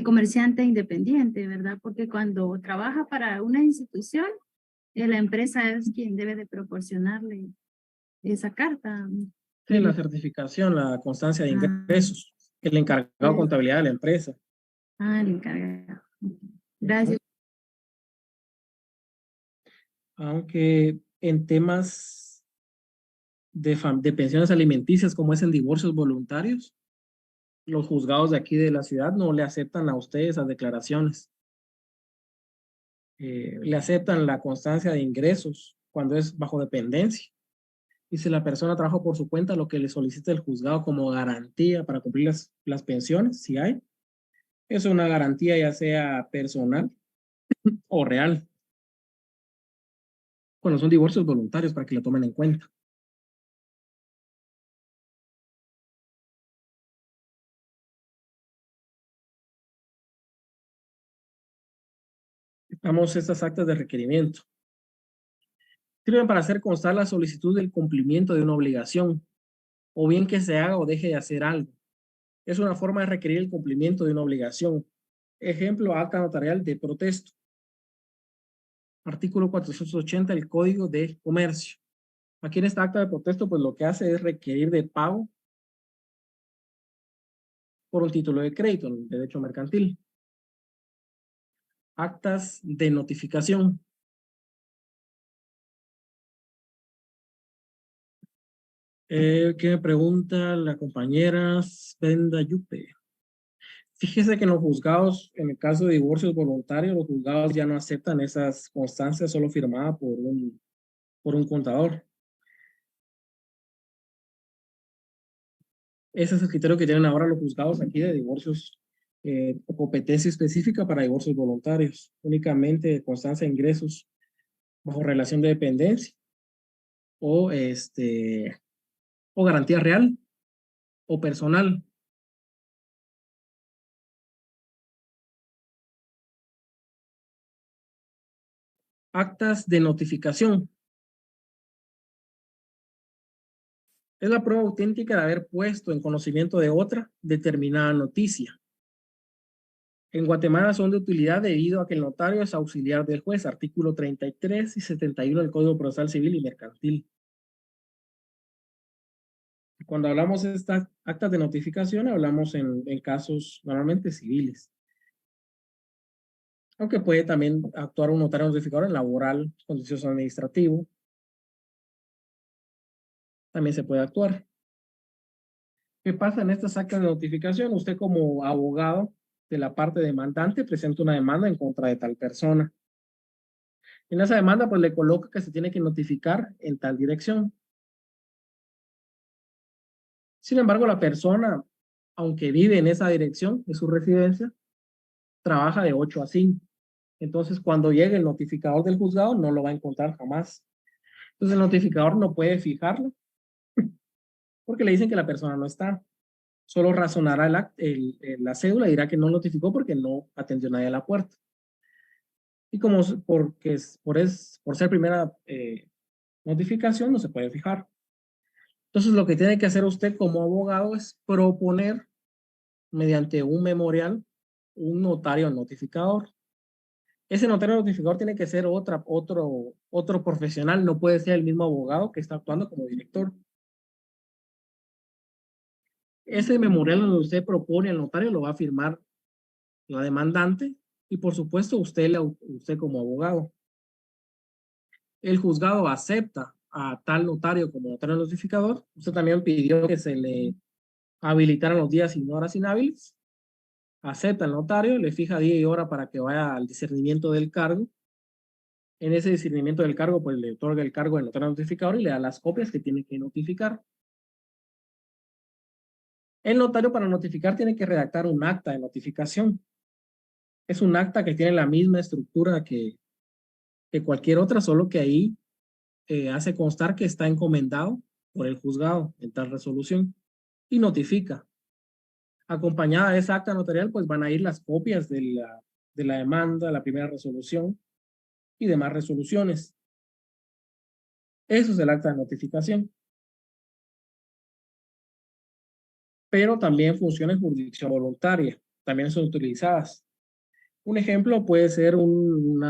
comerciante independiente, ¿verdad? Porque cuando trabaja para una institución, la empresa es quien debe de proporcionarle esa carta. Sí, la certificación, la constancia de ingresos, el encargado de contabilidad de la empresa. El encargado. Gracias. Aunque en temas de pensiones alimenticias, como es en divorcios voluntarios, los juzgados de aquí de la ciudad no le aceptan a usted esas declaraciones. Le aceptan la constancia de ingresos cuando es bajo dependencia. Y si la persona trabaja por su cuenta, lo que le solicita el juzgado como garantía para cumplir las pensiones, si hay, es una garantía ya sea personal o real. Cuando son divorcios voluntarios, para que lo tomen en cuenta. Vamos a estas actas de requerimiento. Sirven para hacer constar la solicitud del cumplimiento de una obligación, o bien que se haga o deje de hacer algo. Es una forma de requerir el cumplimiento de una obligación. Ejemplo, acta notarial de protesto. Artículo 480 del Código de Comercio. Aquí en esta acta de protesto, pues lo que hace es requerir de pago por un título de crédito, en derecho mercantil. Actas de notificación. ¿Qué me pregunta la compañera Brenda Yupe? Fíjese que en los juzgados, en el caso de divorcios voluntarios, los juzgados ya no aceptan esas constancias solo firmadas por un contador. Ese es el criterio que tienen ahora los juzgados aquí de divorcios, competencia específica para divorcios voluntarios. Únicamente constancia de ingresos bajo relación de dependencia o garantía real o personal. Actas de notificación. Es la prueba auténtica de haber puesto en conocimiento de otra determinada noticia. En Guatemala son de utilidad debido a que el notario es auxiliar del juez, artículo 33 y 71 del Código Procesal Civil y Mercantil. Cuando hablamos de estas actas de notificación, hablamos en casos normalmente civiles. Aunque puede también actuar un notario notificador en laboral, contencioso administrativo. También se puede actuar. ¿Qué pasa en estas actas de notificación? Usted como abogado de la parte demandante presenta una demanda en contra de tal persona. En esa demanda pues le coloca que se tiene que notificar en tal dirección. Sin embargo, la persona, aunque vive en esa dirección, de su residencia, trabaja de 8 a 5. Entonces, cuando llegue el notificador del juzgado, no lo va a encontrar jamás. Entonces, el notificador no puede fijarlo porque le dicen que la persona no está. Solo razonará la cédula y dirá que no notificó porque no atendió nadie a la puerta. Y como por ser primera notificación, no se puede fijar. Entonces, lo que tiene que hacer usted como abogado es proponer mediante un memorial un notario notificador. Ese notario notificador tiene que ser otro profesional, no puede ser el mismo abogado que está actuando como director. Ese memorial donde usted propone al notario lo va a firmar la demandante y por supuesto usted como abogado. El juzgado acepta a tal notario como notario notificador. Usted también pidió que se le habilitaran los días y horas inhábiles. Acepta el notario, le fija día y hora para que vaya al discernimiento del cargo. En ese discernimiento del cargo, pues le otorga el cargo de notario notificador y le da las copias que tiene que notificar. El notario para notificar tiene que redactar un acta de notificación. Es un acta que tiene la misma estructura que cualquier otra, solo que ahí hace constar que está encomendado por el juzgado en tal resolución y notifica. Acompañada de esa acta notarial, pues van a ir las copias de la demanda, la primera resolución y demás resoluciones. Eso es el acta de notificación. Pero también funciona en jurisdicción voluntaria. También son utilizadas. Un ejemplo puede ser un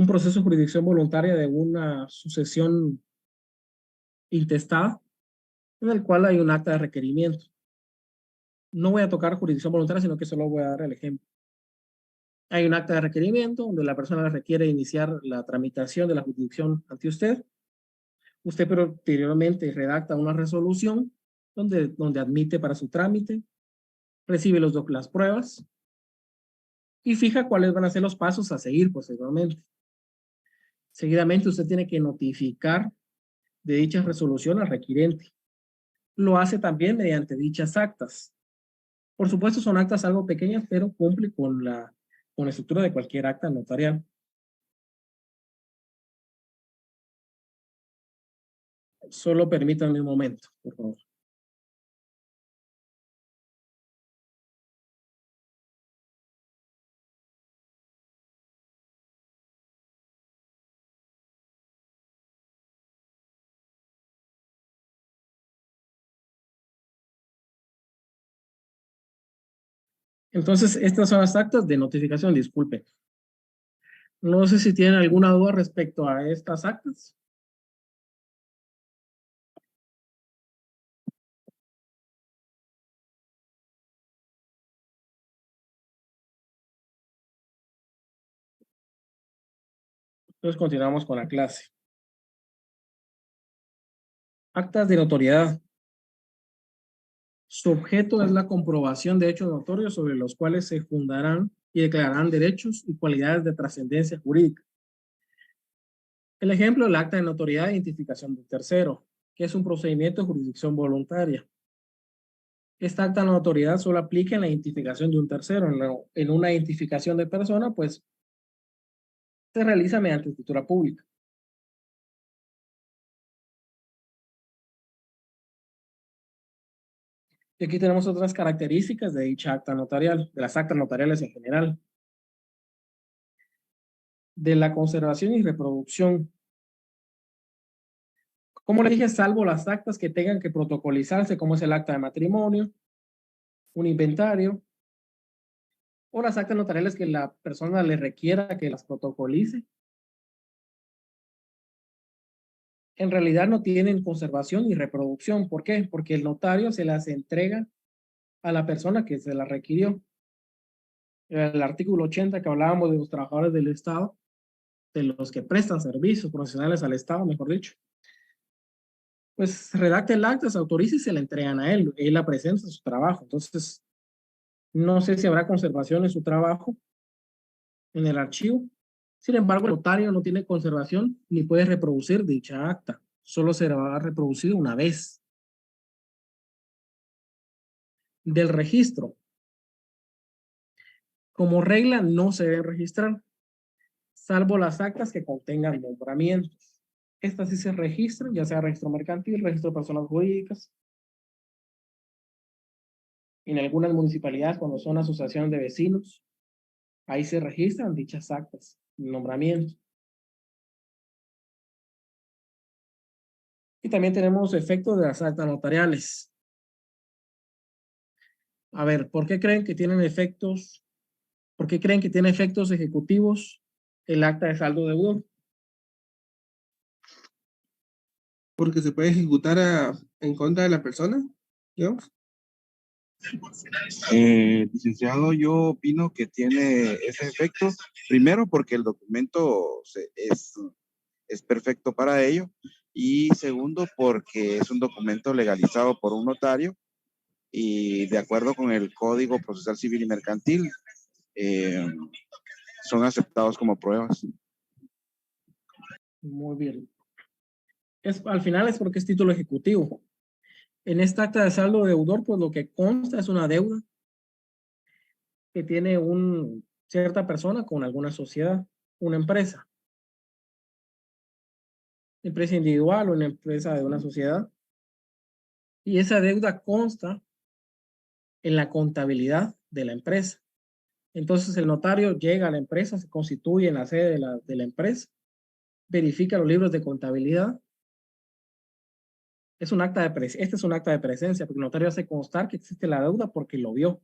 proceso de jurisdicción voluntaria de una sucesión intestada, en el cual hay un acta de requerimiento. No voy a tocar jurisdicción voluntaria, sino que solo voy a dar el ejemplo. Hay un acta de requerimiento donde la persona requiere iniciar la tramitación de la jurisdicción ante usted. Usted posteriormente redacta una resolución donde admite para su trámite, recibe las pruebas y fija cuáles van a ser los pasos a seguir posteriormente. Seguidamente usted tiene que notificar de dicha resolución al requirente. Lo hace también mediante dichas actas. Por supuesto son actas algo pequeñas, pero cumple con la estructura de cualquier acta notarial. Solo permítanme un momento, por favor. Entonces, estas son las actas de notificación, disculpe. No sé si tienen alguna duda respecto a estas actas. Entonces continuamos con la clase. Actas de notoriedad. Su objeto es la comprobación de hechos notorios sobre los cuales se fundarán y declararán derechos y cualidades de trascendencia jurídica. El ejemplo, el acta de notoriedad e identificación del tercero, que es un procedimiento de jurisdicción voluntaria. Esta acta de notoriedad solo aplica en la identificación de un tercero. En una identificación de persona, pues, se realiza mediante escritura pública. Y aquí tenemos otras características de dicha acta notarial, de las actas notariales en general. De la conservación y reproducción. Como le dije, salvo las actas que tengan que protocolizarse, como es el acta de matrimonio, un inventario, o las actas notariales que la persona le requiera que las protocolice. En realidad no tienen conservación ni reproducción. ¿Por qué? Porque el notario se las entrega a la persona que se las requirió. El artículo 80 que hablábamos de los trabajadores del Estado, de los que prestan servicios profesionales al Estado, mejor dicho. Pues redacta el acta, se autoriza y se la entregan a él. Él la presenta en su trabajo. Entonces, no sé si habrá conservación en su trabajo, en el archivo. Sin embargo, el notario no tiene conservación ni puede reproducir dicha acta. Solo será reproducido una vez. Del registro. Como regla, no se deben registrar, salvo las actas que contengan nombramientos. Estas sí se registran, ya sea registro mercantil, registro de personas jurídicas. En algunas municipalidades, cuando son asociaciones de vecinos, ahí se registran dichas actas, nombramientos. Y también tenemos efectos de las actas notariales. A ver, ¿por qué creen que tienen efectos? ¿Por qué creen que tiene efectos ejecutivos el acta de saldo deudor? Porque se puede ejecutar en contra de la persona, digamos. Licenciado, yo opino que tiene ese efecto. Primero, porque el documento es perfecto para ello. Y segundo, porque es un documento legalizado por un notario y de acuerdo con el Código Procesal Civil y Mercantil, son aceptados como pruebas. Muy bien. Al final es porque es título ejecutivo. En esta acta de saldo deudor, pues lo que consta es una deuda que tiene cierta persona con alguna sociedad, una empresa individual o una empresa de una sociedad. Y esa deuda consta en la contabilidad de la empresa. Entonces el notario llega a la empresa, se constituye en la sede de la empresa, verifica los libros de contabilidad. Este es un acta de presencia, porque el notario hace constar que existe la deuda porque lo vio.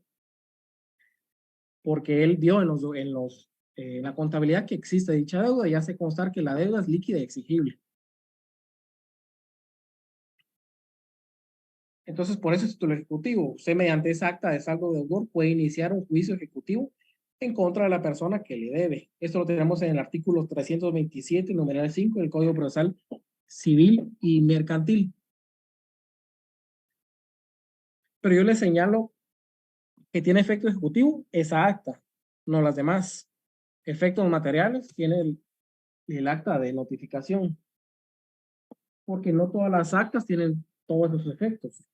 Porque él vio en la contabilidad que existe dicha deuda y hace constar que la deuda es líquida y exigible. Entonces, por eso es título ejecutivo. Usted, mediante esa acta de saldo deudor, puede iniciar un juicio ejecutivo en contra de la persona que le debe. Esto lo tenemos en el artículo 327, numeral 5 del Código Procesal Civil y Mercantil. Pero yo le señalo que tiene efecto ejecutivo esa acta, no las demás. Efectos materiales tiene el acta de notificación, porque no todas las actas tienen todos esos efectos.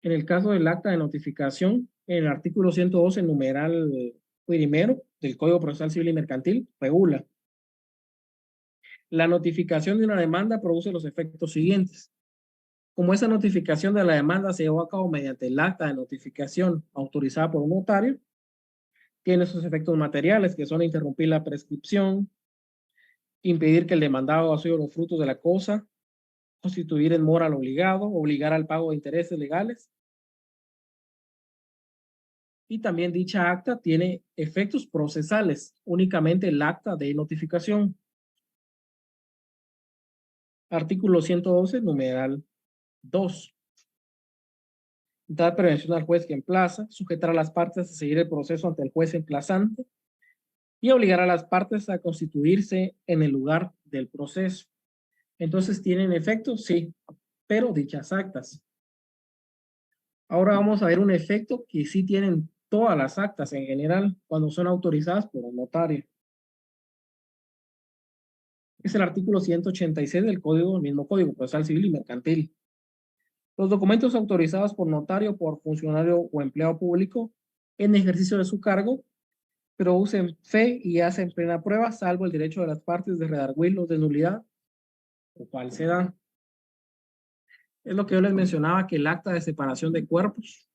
En el caso del acta de notificación, en el artículo 112, numeral primero del Código Procesal Civil y Mercantil, regula. La notificación de una demanda produce los efectos siguientes. Como esa notificación de la demanda se llevó a cabo mediante el acta de notificación autorizada por un notario, tiene sus efectos materiales, que son interrumpir la prescripción, impedir que el demandado asuma los frutos de la cosa, constituir en mora al obligado, obligar al pago de intereses legales. Y también dicha acta tiene efectos procesales, únicamente el acta de notificación. Artículo 112, numeral 2. Dar prevención al juez que emplaza, sujetar a las partes a seguir el proceso ante el juez emplazante y obligar a las partes a constituirse en el lugar del proceso. Entonces, ¿tienen efectos? Sí, pero dichas actas. Ahora vamos a ver un efecto que sí tienen todas las actas en general cuando son autorizadas por un notario. Es el artículo 186 del mismo Código Procesal Civil y Mercantil. Los documentos autorizados por notario, por funcionario o empleado público en ejercicio de su cargo, producen fe y hacen plena prueba, salvo el derecho de las partes de redarguirlos de nulidad o falsedad. Es lo que yo les mencionaba, que el acta de separación de cuerpos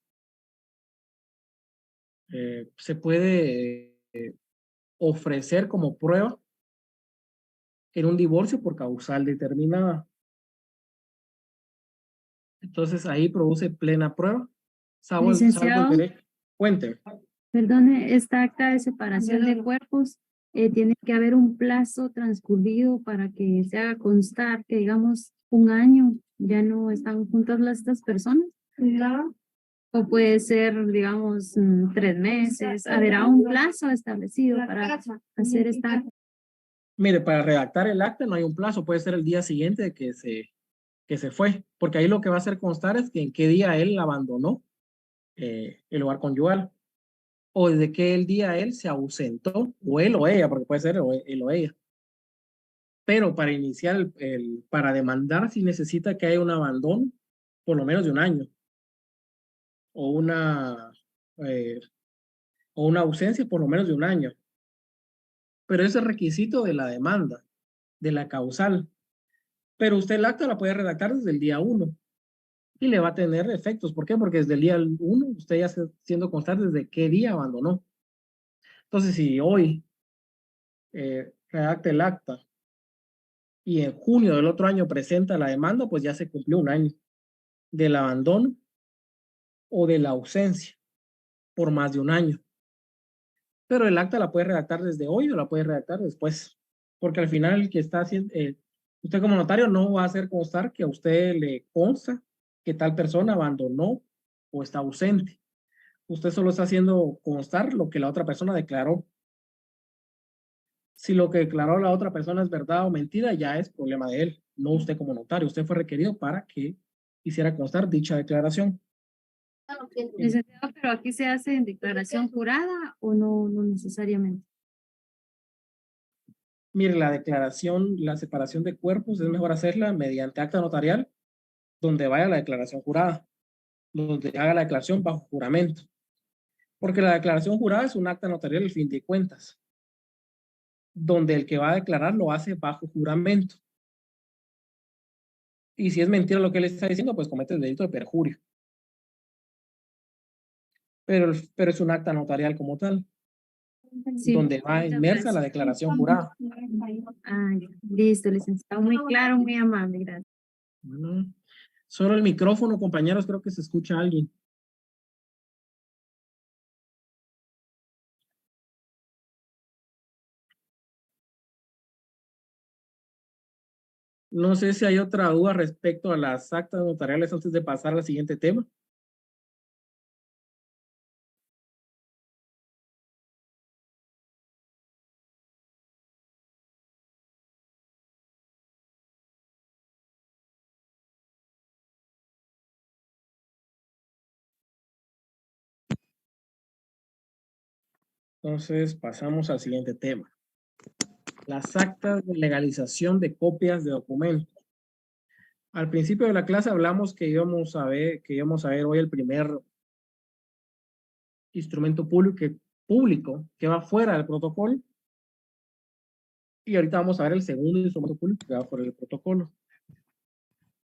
se puede ofrecer como prueba en un divorcio por causal determinada. Entonces ahí produce plena prueba, salvo el derecho. Cuénteme. Perdone, esta acta de separación de cuerpos, tiene que haber un plazo transcurrido para que se haga constar que, digamos, un año ya no están juntas estas personas. No. O puede ser, digamos, 3 meses. ¿Habrá un plazo establecido para hacer esta? Mire, para redactar el acta no hay un plazo, puede ser el día siguiente de que se fue, porque ahí lo que va a hacer constar es que en qué día él abandonó el hogar conyugal, o desde qué día él se ausentó, o él o ella, porque puede ser él o ella. Pero para iniciar, para demandar, sí necesita que haya un abandono, por lo menos de un año, o o una ausencia por lo menos de un año. Pero ese es requisito de la demanda, de la causal. Pero usted el acta la puede redactar desde el día 1 y le va a tener efectos. ¿Por qué? Porque desde el día 1 usted ya está haciendo constar desde qué día abandonó. Entonces, si hoy redacta el acta y en junio del otro año presenta la demanda, pues ya se cumplió un año del abandono o de la ausencia por más de un año. Pero el acta la puede redactar desde hoy o la puede redactar después, porque al final el que está haciendo, usted como notario no va a hacer constar que a usted le consta que tal persona abandonó o está ausente. Usted solo está haciendo constar lo que la otra persona declaró. Si lo que declaró la otra persona es verdad o mentira, ya es problema de él, no usted como notario. Usted fue requerido para que hiciera constar dicha declaración. Licenciado, pero aquí se hace en declaración jurada o no, no necesariamente. Mire, la declaración, la separación de cuerpos es mejor hacerla mediante acta notarial, donde vaya la declaración jurada, donde haga la declaración bajo juramento. Porque la declaración jurada es un acta notarial al fin de cuentas, donde el que va a declarar lo hace bajo juramento. Y si es mentira lo que él está diciendo, pues comete el delito de perjurio. Pero es un acta notarial como tal, Sí, donde va inmersa la declaración jurada. Ah, ya. Listo, licenciado. Muy claro, muy amable, gracias. Bueno, solo el micrófono, compañeros, creo que se escucha a alguien. No sé si hay otra duda respecto a las actas notariales antes de pasar al siguiente tema. Entonces pasamos al siguiente tema. Las actas de legalización de copias de documentos. Al principio de la clase hablamos que íbamos a ver hoy el primer instrumento público que va fuera del protocolo. Y ahorita vamos a ver el segundo instrumento público que va fuera del protocolo.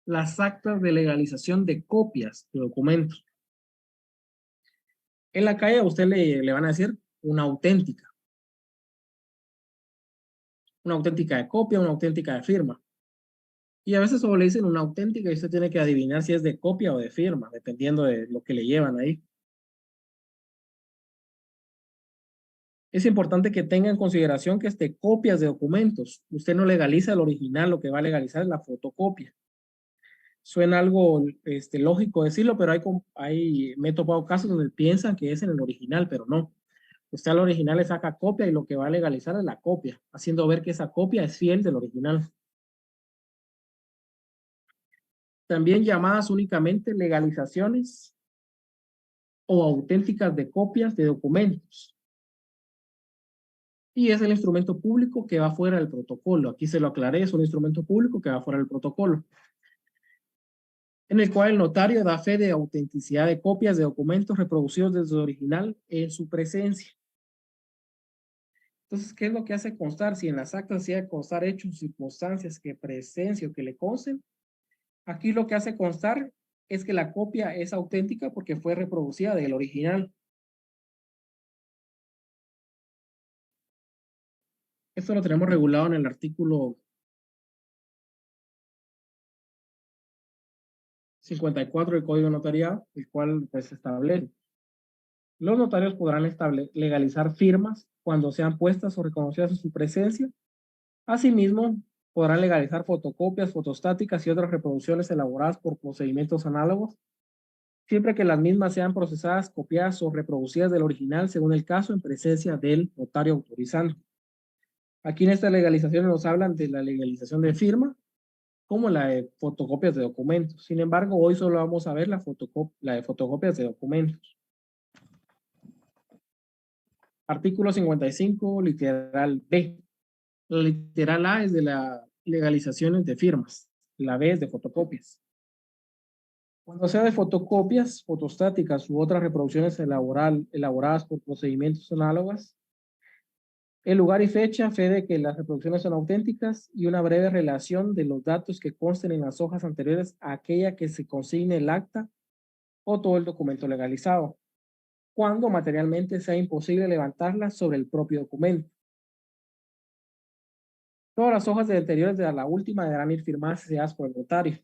Las actas de legalización de copias de documentos. En la calle a usted le van a decir una auténtica. Una auténtica de copia, una auténtica de firma. Y a veces solo le dicen una auténtica y usted tiene que adivinar si es de copia o de firma, dependiendo de lo que le llevan ahí. Es importante que tenga en consideración que copias de documentos. Usted no legaliza el original, lo que va a legalizar es la fotocopia. Suena algo lógico decirlo, pero me he topado casos donde piensan que es en el original, pero no. Usted al original le saca copia y lo que va a legalizar es la copia, haciendo ver que esa copia es fiel del original. También llamadas únicamente legalizaciones o auténticas de copias de documentos. Y es el instrumento público que va fuera del protocolo. Aquí se lo aclaré, es un instrumento público que va fuera del protocolo, en el cual el notario da fe de autenticidad de copias de documentos reproducidos desde el original en su presencia. Entonces, ¿qué es lo que hace constar? Si en las actas se hace constar hechos, circunstancias que presencia o que le consten, aquí lo que hace constar es que la copia es auténtica porque fue reproducida del original. Esto lo tenemos regulado en el artículo 54 del Código Notariado, el cual pues establece. Los notarios podrán legalizar firmas cuando sean puestas o reconocidas en su presencia. Asimismo, podrán legalizar fotocopias, fotostáticas y otras reproducciones elaboradas por procedimientos análogos, siempre que las mismas sean procesadas, copiadas o reproducidas del original, según el caso, en presencia del notario autorizando. Aquí en estas legalizaciones nos hablan de la legalización de firma, como la de fotocopias de documentos. Sin embargo, hoy solo vamos a ver la de fotocopias de documentos. Artículo 55, literal B. La literal A es de las legalizaciones de firmas. La B es de fotocopias. Cuando sea de fotocopias, fotostáticas u otras reproducciones elaboradas por procedimientos análogos, el lugar y fecha, fe de que las reproducciones son auténticas y una breve relación de los datos que consten en las hojas anteriores a aquella que se consigne el acta o todo el documento legalizado, cuando materialmente sea imposible levantarla sobre el propio documento. Todas las hojas anteriores de la última deberán ir firmadas y selladas por el notario.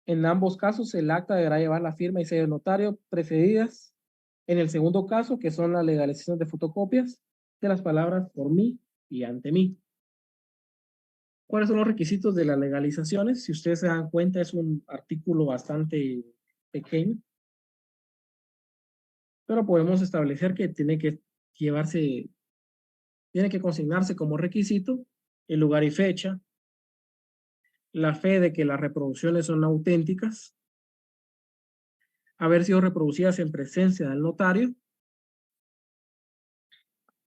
En ambos casos, el acta deberá llevar la firma y sello del notario precedidas, en el segundo caso, que son las legalizaciones de fotocopias, de las palabras por mí y ante mí. ¿Cuáles son los requisitos de las legalizaciones? Si ustedes se dan cuenta, es un artículo bastante pequeño, pero podemos establecer que tiene que consignarse como requisito el lugar y fecha, la fe de que las reproducciones son auténticas, haber sido reproducidas en presencia del notario,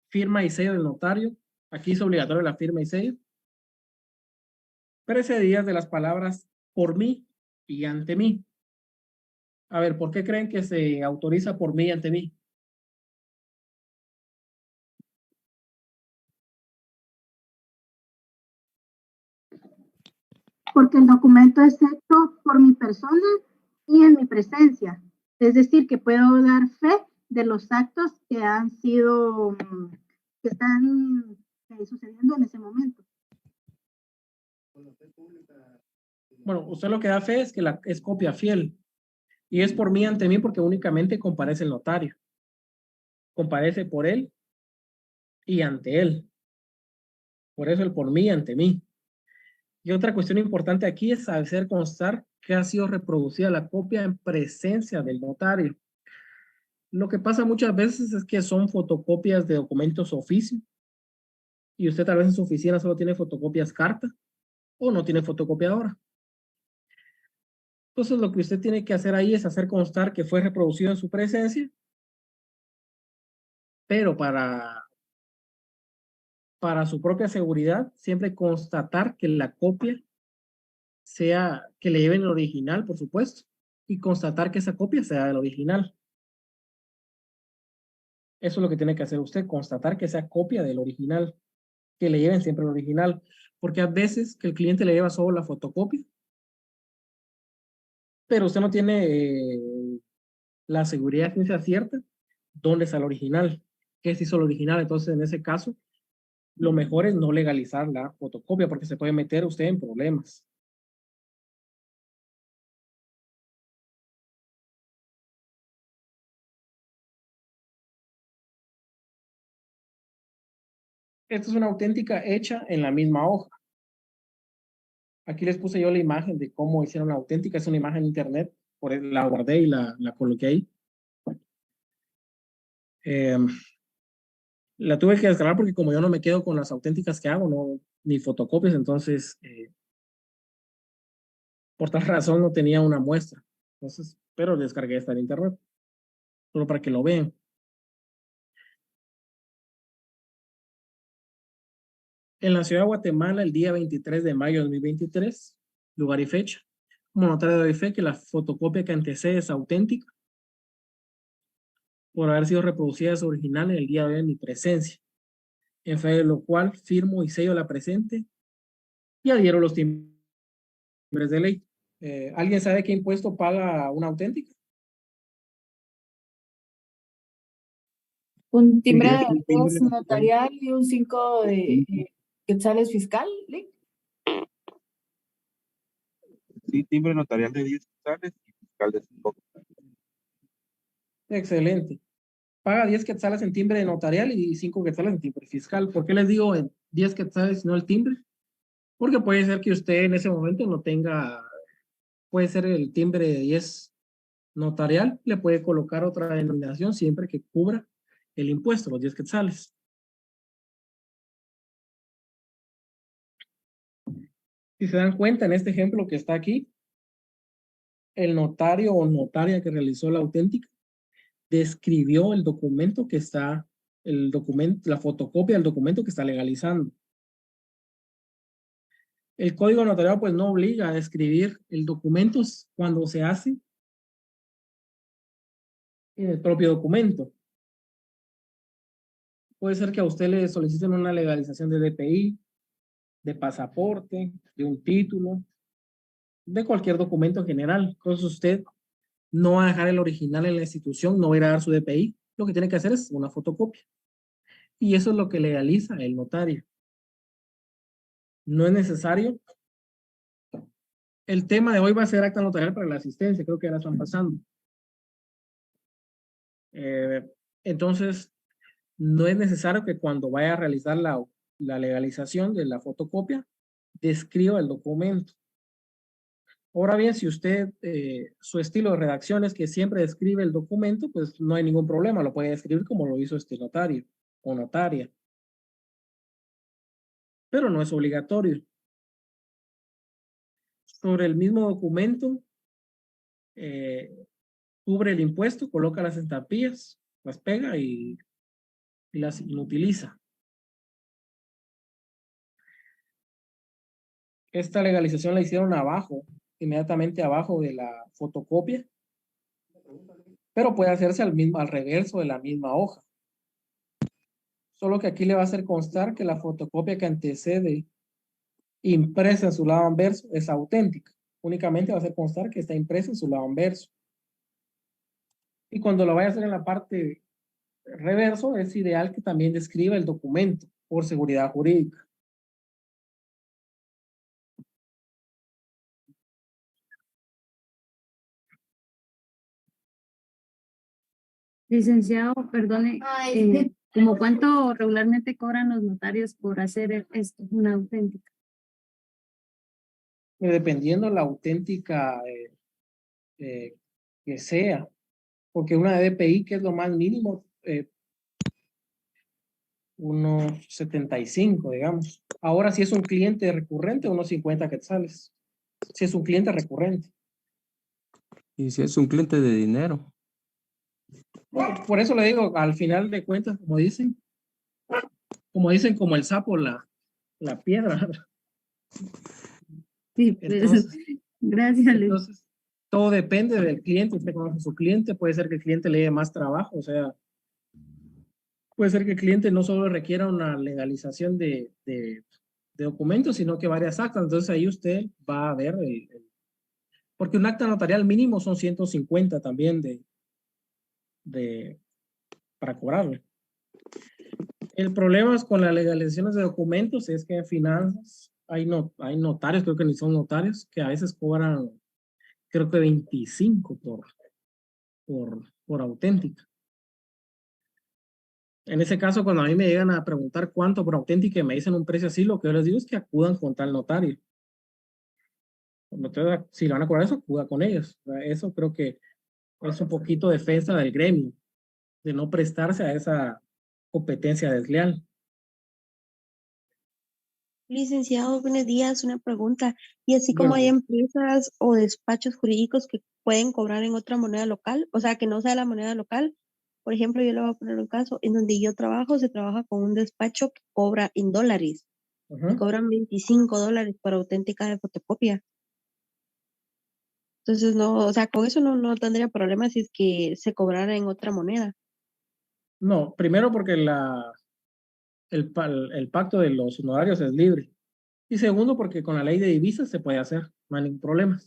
firma y sello del notario, aquí es obligatorio la firma y sello, precedidas de las palabras por mí y ante mí. A ver, ¿por qué creen que se autoriza por mí y ante mí? Porque el documento es hecho por mi persona y en mi presencia. Es decir, que puedo dar fe de los actos que han sido, que están sucediendo en ese momento. Bueno, usted lo que da fe es que es copia fiel. Y es por mí ante mí porque únicamente comparece el notario. Comparece por él y ante él. Por eso el por mí y ante mí. Y otra cuestión importante aquí es hacer constar que ha sido reproducida la copia en presencia del notario. Lo que pasa muchas veces es que son fotocopias de documentos oficio y usted tal vez en su oficina solo tiene fotocopias carta o no tiene fotocopiadora. Entonces lo que usted tiene que hacer ahí es hacer constar que fue reproducido en su presencia, pero para su propia seguridad, siempre constatar que la copia sea, que le lleven el original, por supuesto, y constatar que esa copia sea del original. Eso es lo que tiene que hacer usted, constatar que sea copia del original, que le lleven siempre el original, porque a veces que el cliente le lleva solo la fotocopia, pero usted no tiene la seguridad de ciencia cierta dónde está el original, qué se hizo el original. Entonces, en ese caso, lo mejor es no legalizar la fotocopia porque se puede meter usted en problemas. Esta es una auténtica hecha en la misma hoja. Aquí les puse yo la imagen de cómo hicieron la auténtica. Es una imagen en internet, por eso la guardé y la coloqué ahí. La tuve que descargar porque como yo no me quedo con las auténticas que hago, no, ni fotocopias, entonces por tal razón no tenía una muestra. Entonces, pero descargué esta en internet, solo para que lo vean. En la ciudad de Guatemala, el día 23 de mayo de 2023, lugar y fecha. Como notario doy fe que la fotocopia que antecede es auténtica por haber sido reproducida su original en el día de hoy en mi presencia. En fe de lo cual firmo y sello la presente y adhiero los timbres de ley. ¿Alguien sabe qué impuesto paga una auténtica? Un timbre de 2 notarial y un 5 de quetzales fiscal, ¿sí? Sí, timbre notarial de 10 quetzales y fiscal de 5. Excelente. Paga 10 quetzales en timbre notarial y 5 quetzales en timbre fiscal. ¿Por qué les digo en 10 quetzales y no el timbre? Porque puede ser que usted en ese momento no tenga, puede ser el timbre de 10 notarial, le puede colocar otra denominación siempre que cubra el impuesto, los 10 quetzales. Si se dan cuenta en este ejemplo que está aquí, el notario o notaria que realizó la auténtica describió el documento que está, la fotocopia del documento que está legalizando. El código notarial pues no obliga a escribir el documento cuando se hace en el propio documento. Puede ser que a usted le soliciten una legalización de DPI, de pasaporte, de un título, de cualquier documento en general. Entonces usted no va a dejar el original en la institución, no va a ir a dar su DPI. Lo que tiene que hacer es una fotocopia. Y eso es lo que legaliza el notario. No es necesario. El tema de hoy va a ser acta notarial para la asistencia, creo que ahora están pasando. Entonces, no es necesario que cuando vaya a realizar la legalización de la fotocopia, describa el documento. Ahora bien, si usted, su estilo de redacción es que siempre describe el documento, pues no hay ningún problema, lo puede escribir como lo hizo este notario o notaria. Pero no es obligatorio. Sobre el mismo documento, cubre el impuesto, coloca las estampillas, las pega y las inutiliza. Esta legalización la hicieron abajo, inmediatamente abajo de la fotocopia, pero puede hacerse al reverso de la misma hoja. Solo que aquí le va a hacer constar que la fotocopia que antecede impresa en su lado anverso es auténtica. Únicamente va a hacer constar que está impresa en su lado anverso. Y cuando lo vaya a hacer en la parte reverso, es ideal que también describa el documento por seguridad jurídica. Licenciado, perdone, ¿como cuánto regularmente cobran los notarios por hacer esto, una auténtica? Dependiendo la auténtica que sea, porque una DPI, que es lo más mínimo, unos 75, digamos. Ahora, si es un cliente recurrente, unos 50 quetzales. Si es un cliente recurrente. ¿Y si es un cliente de dinero? Bueno, por eso le digo, al final de cuentas, como dicen, como el sapo, la piedra. Sí, pues, gracias. Entonces, todo depende del cliente. Usted conoce a su cliente, puede ser que el cliente le dé más trabajo, o sea, puede ser que el cliente no solo requiera una legalización de documentos, sino que varias actas. Entonces ahí usted va a ver, porque un acta notarial mínimo son 150 también para cobrarle. El problema es con las legalizaciones de documentos es que en finanzas hay notarios, creo que ni son notarios, que a veces cobran, creo que 25 por auténtica. En ese caso, cuando a mí me llegan a preguntar cuánto por auténtica y me dicen un precio así, lo que yo les digo es que acudan con tal notario. Si le van a cobrar eso, acuda con ellos. Eso creo que es un poquito defensa del gremio, de no prestarse a esa competencia desleal. Licenciado, buenos días. Una pregunta. Y así como hay empresas o despachos jurídicos que pueden cobrar en otra moneda local, o sea, que no sea la moneda local. Por ejemplo, yo le voy a poner un caso en donde yo trabajo, se trabaja con un despacho que cobra en dólares. Y cobran $25 por auténtica de fotocopia. Entonces, no, o sea, con eso no tendría problema si es que se cobrara en otra moneda. No, primero porque el pacto de los honorarios es libre. Y segundo porque con la ley de divisas se puede hacer, no hay ningún problema.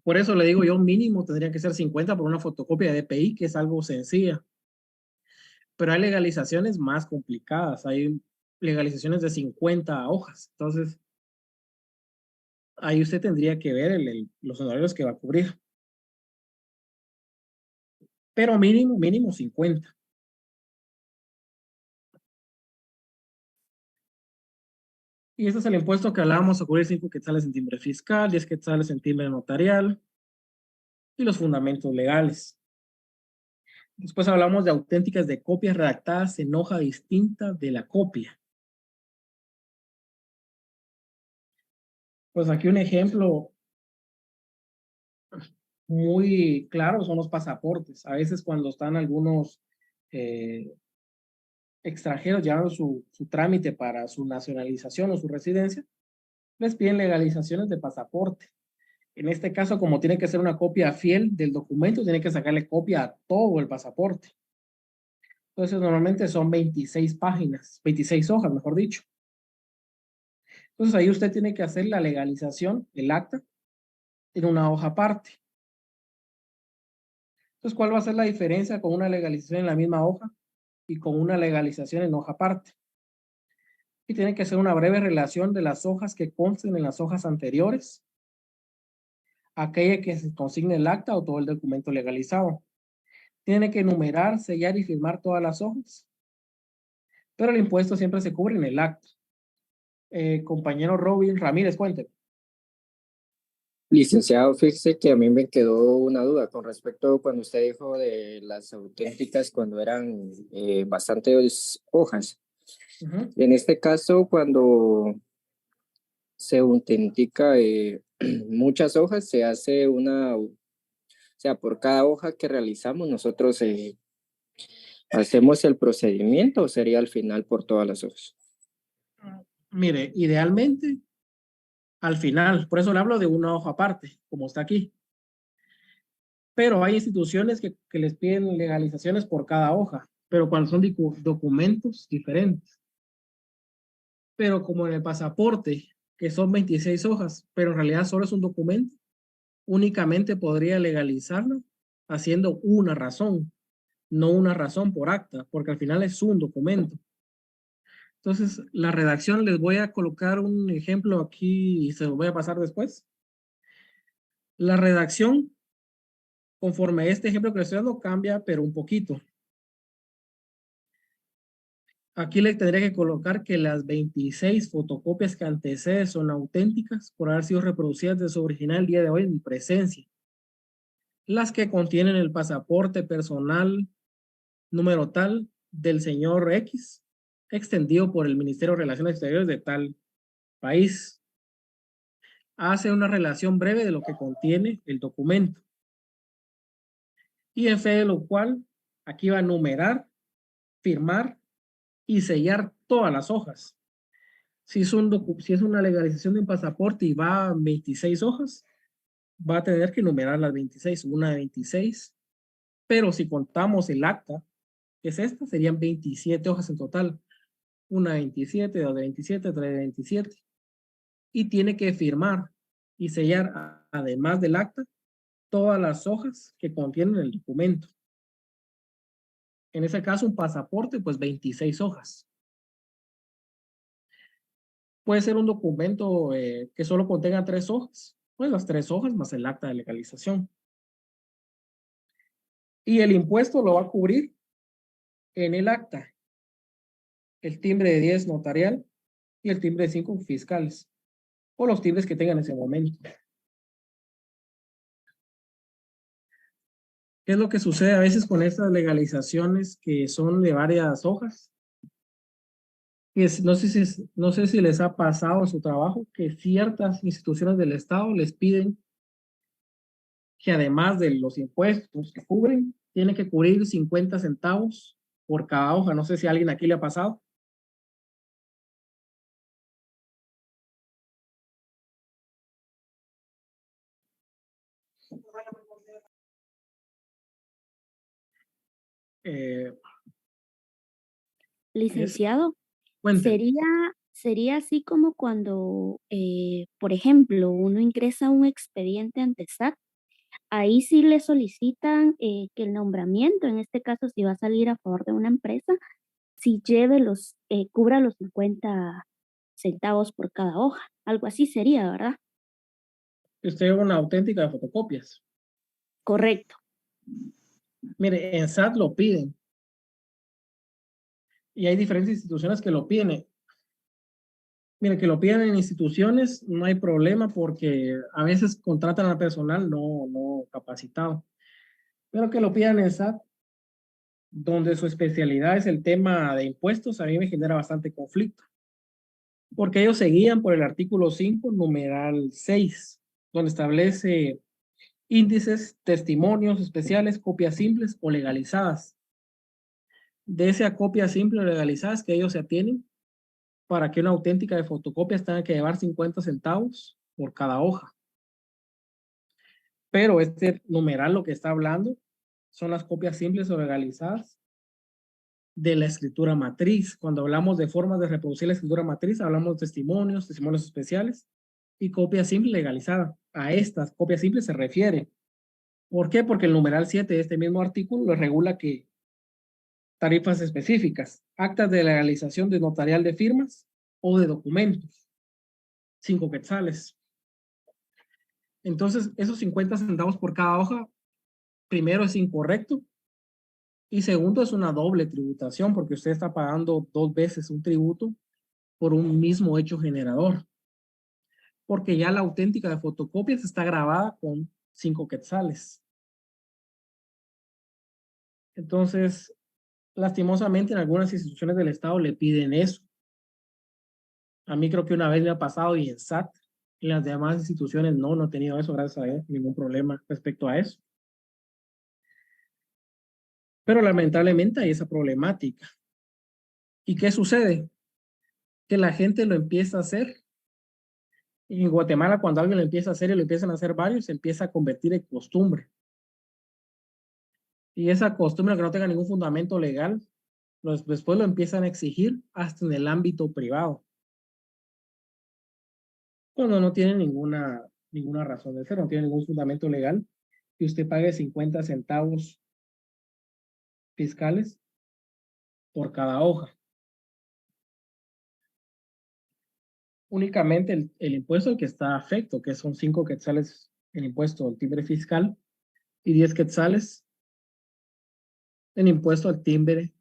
Por eso le digo yo, mínimo tendría que ser 50 por una fotocopia de DPI, que es algo sencilla. Pero hay legalizaciones más complicadas, hay legalizaciones de 50 hojas. Entonces, ahí usted tendría que ver los honorarios que va a cubrir. Pero mínimo 50. Y este es el impuesto que hablábamos, a cubrir 5 quetzales en timbre fiscal, 10 quetzales en timbre notarial y los fundamentos legales. Después hablamos de auténticas de copias redactadas en hoja distinta de la copia. Pues aquí un ejemplo muy claro son los pasaportes. A veces cuando están algunos extranjeros llevaron su trámite para su nacionalización o su residencia, les piden legalizaciones de pasaporte. En este caso, como tiene que ser una copia fiel del documento, tiene que sacarle copia a todo el pasaporte. Entonces, normalmente son 26 páginas, 26 hojas, mejor dicho. Entonces, ahí usted tiene que hacer la legalización, el acta, en una hoja aparte. Entonces, ¿cuál va a ser la diferencia con una legalización en la misma hoja y con una legalización en hoja aparte? Y tiene que hacer una breve relación de las hojas que consten en las hojas anteriores, aquella que se consigne el acta o todo el documento legalizado. Tiene que enumerar, sellar y firmar todas las hojas. Pero el impuesto siempre se cubre en el acta. Compañero Robin Ramírez, cuente. Licenciado, fíjese que a mí me quedó una duda con respecto a cuando usted dijo de las auténticas cuando eran bastantes hojas. En este caso, cuando se autentica muchas hojas, se hace o sea, por cada hoja que realizamos, nosotros hacemos el procedimiento, o sería al final por todas las hojas. Mire, idealmente, al final, por eso le hablo de una hoja aparte, como está aquí. Pero hay instituciones que les piden legalizaciones por cada hoja, pero cuando son documentos diferentes. Pero como en el pasaporte, que son 26 hojas, pero en realidad solo es un documento, únicamente podría legalizarlo haciendo una razón, no una razón por acta, porque al final es un documento. Entonces, la redacción, les voy a colocar un ejemplo aquí y se lo voy a pasar después. La redacción, conforme a este ejemplo que les estoy dando, cambia, pero un poquito. Aquí le tendría que colocar que las 26 fotocopias que anteceden son auténticas por haber sido reproducidas de su original el día de hoy en mi presencia. Las que contienen el pasaporte personal número tal del señor X, extendido por el Ministerio de Relaciones Exteriores de tal país. Hace una relación breve de lo que contiene el documento. Y en fe de lo cual, aquí va a numerar, firmar y sellar todas las hojas. Si es una legalización de un pasaporte y va a 26 hojas, va a tener que numerar las 26, una de 26. Pero si contamos el acta, que es esta, serían 27 hojas en total. Una de 27, dos de 27, 3 de 27. Y tiene que firmar y sellar, además del acta, todas las hojas que contienen el documento. En ese caso, un pasaporte, pues 26 hojas. Puede ser un documento que solo contenga 3 hojas, pues las 3 hojas más el acta de legalización. Y el impuesto lo va a cubrir en el acta, el timbre de 10 notarial y el timbre de 5 fiscales, o los timbres que tengan en ese momento. ¿Qué es lo que sucede a veces con estas legalizaciones que son de varias hojas? No sé si les ha pasado en su trabajo que ciertas instituciones del Estado les piden que además de los impuestos que cubren, tienen que cubrir 50 centavos por cada hoja. No sé si a alguien aquí le ha pasado. Licenciado, sería así como cuando, por ejemplo, uno ingresa un expediente ante SAT, ahí sí le solicitan que el nombramiento, en este caso si va a salir a favor de una empresa, si cubra los 50 centavos por cada hoja, algo así sería, ¿verdad? Usted es una auténtica de fotocopias. Correcto. Mire, en SAT lo piden. Y hay diferentes instituciones que lo piden. Mire, que lo piden en instituciones no hay problema porque a veces contratan a personal no capacitado. Pero que lo pidan en SAT, donde su especialidad es el tema de impuestos, a mí me genera bastante conflicto. Porque ellos se guían por el artículo 5, numeral 6, donde establece índices, testimonios especiales, copias simples o legalizadas. de esa copia simple o legalizada es que ellos se atienen para que una auténtica de fotocopias tenga que llevar 50 centavos por cada hoja. Pero este numeral lo que está hablando son las copias simples o legalizadas de la escritura matriz. Cuando hablamos de formas de reproducir la escritura matriz, hablamos de testimonios especiales y copia simple legalizada. A estas copias simples se refiere. ¿Por qué? Porque el numeral 7 de este mismo artículo lo regula que tarifas específicas, actas de legalización de notarial de firmas o de documentos, 5 quetzales. Entonces, esos 50 centavos por cada hoja, primero es incorrecto y segundo es una doble tributación porque usted está pagando 2 veces un tributo por un mismo hecho generador. Porque ya la auténtica de fotocopias está grabada con 5 quetzales. Entonces, lastimosamente en algunas instituciones del Estado le piden eso. A mí creo que una vez me ha pasado y en SAT, en las demás instituciones no he tenido eso, gracias a Dios, ningún problema respecto a eso. Pero lamentablemente hay esa problemática. ¿Y qué sucede? Que la gente lo empieza a hacer. Y en Guatemala, cuando alguien lo empieza a hacer y lo empiezan a hacer varios, se empieza a convertir en costumbre. Y esa costumbre que no tenga ningún fundamento legal, después lo empiezan a exigir hasta en el ámbito privado. Cuando no tiene ninguna razón de ser, no tiene ningún fundamento legal, que usted pague 50 centavos fiscales por cada hoja. Únicamente el impuesto al que está afecto, que son 5 quetzales el impuesto al timbre fiscal y 10 quetzales el impuesto al timbre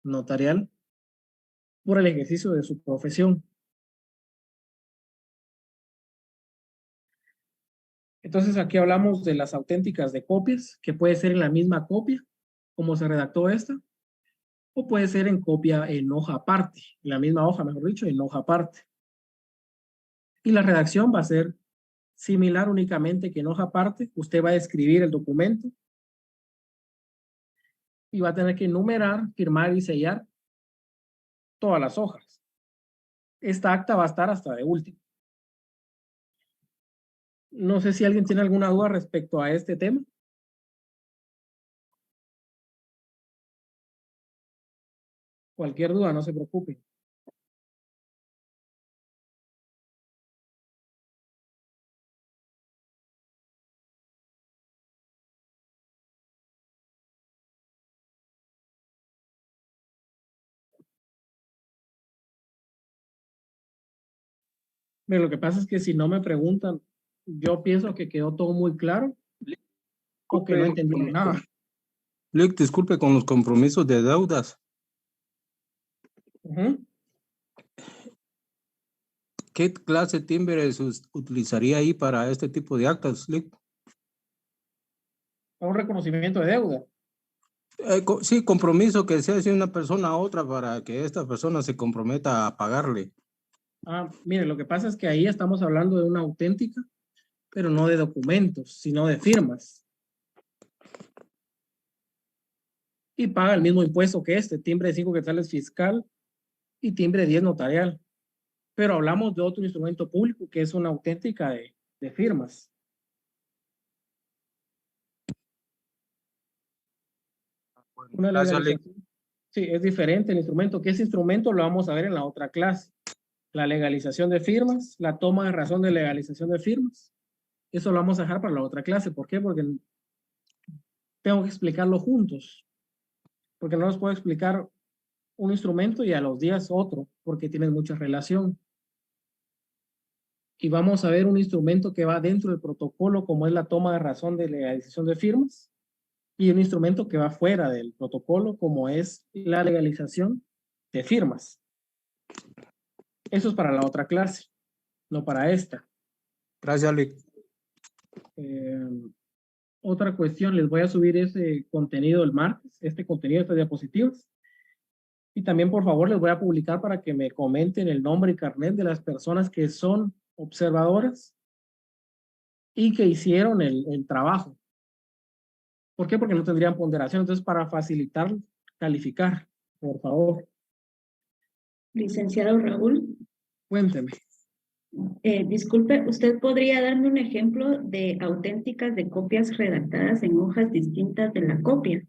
notarial por el ejercicio de su profesión. Entonces aquí hablamos de las auténticas de copias, que puede ser en la misma copia, como se redactó esta, o puede ser en copia en hoja aparte, en la misma hoja, mejor dicho, en hoja aparte. Y la redacción va a ser similar únicamente que en hoja aparte, usted va a escribir el documento y va a tener que numerar, firmar y sellar todas las hojas. Esta acta va a estar hasta de último. No sé si alguien tiene alguna duda respecto a este tema. Cualquier duda, no se preocupe. Pero lo que pasa es que si no me preguntan, yo pienso que quedó todo muy claro o que no entendí nada. Lick, disculpe, con los compromisos de deudas. ¿Qué clase de timbre utilizaría ahí para este tipo de actas, Lick? Un reconocimiento de deuda. Sí, compromiso que sea de una persona a otra para que esta persona se comprometa a pagarle. Mire, lo que pasa es que ahí estamos hablando de una auténtica, pero no de documentos, sino de firmas. Y paga el mismo impuesto que timbre de 5 quetzales fiscal y timbre de 10 notarial. Pero hablamos de otro instrumento público que es una auténtica de firmas. Una legalización. Sí, es diferente el instrumento. ¿Qué es instrumento? Lo vamos a ver en la otra clase. La legalización de firmas, la toma de razón de legalización de firmas. Eso lo vamos a dejar para la otra clase. ¿Por qué? Porque tengo que explicarlo juntos. Porque no nos puedo explicar un instrumento y a los días otro, porque tienen mucha relación. Y vamos a ver un instrumento que va dentro del protocolo, como es la toma de razón de legalización de firmas, y un instrumento que va fuera del protocolo, como es la legalización de firmas. Eso es para la otra clase, no para esta. Gracias, Lick. Otra cuestión, les voy a subir ese contenido el martes, este contenido, estas diapositivas. Y también, por favor, les voy a publicar para que me comenten el nombre y carnet de las personas que son observadoras y que hicieron el trabajo. ¿Por qué? Porque no tendrían ponderación. Entonces, para facilitar, calificar. Por favor. Licenciado Raúl. Cuénteme. Disculpe, ¿usted podría darme un ejemplo de auténticas de copias redactadas en hojas distintas de la copia?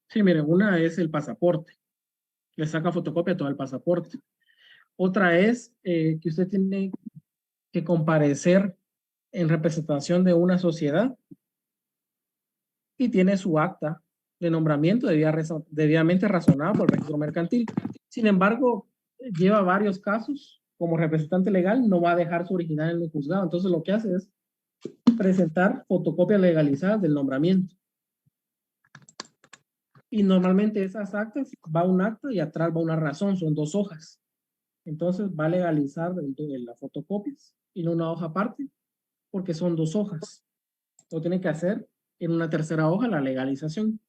Sí, mire, una es el pasaporte. Le saca fotocopia a todo el pasaporte. Otra es que usted tiene que comparecer en representación de una sociedad y tiene su acta de nombramiento debidamente razonado por el registro mercantil. Sin embargo, lleva varios casos como representante legal, no va a dejar su original en el juzgado. Entonces lo que hace es presentar fotocopias legalizadas del nombramiento. Y normalmente esas actas, va un acta y atrás va una razón, son 2 hojas. Entonces va a legalizar las fotocopias y no una hoja aparte, porque son 2 hojas. Lo tiene que hacer en una tercera hoja la legalización.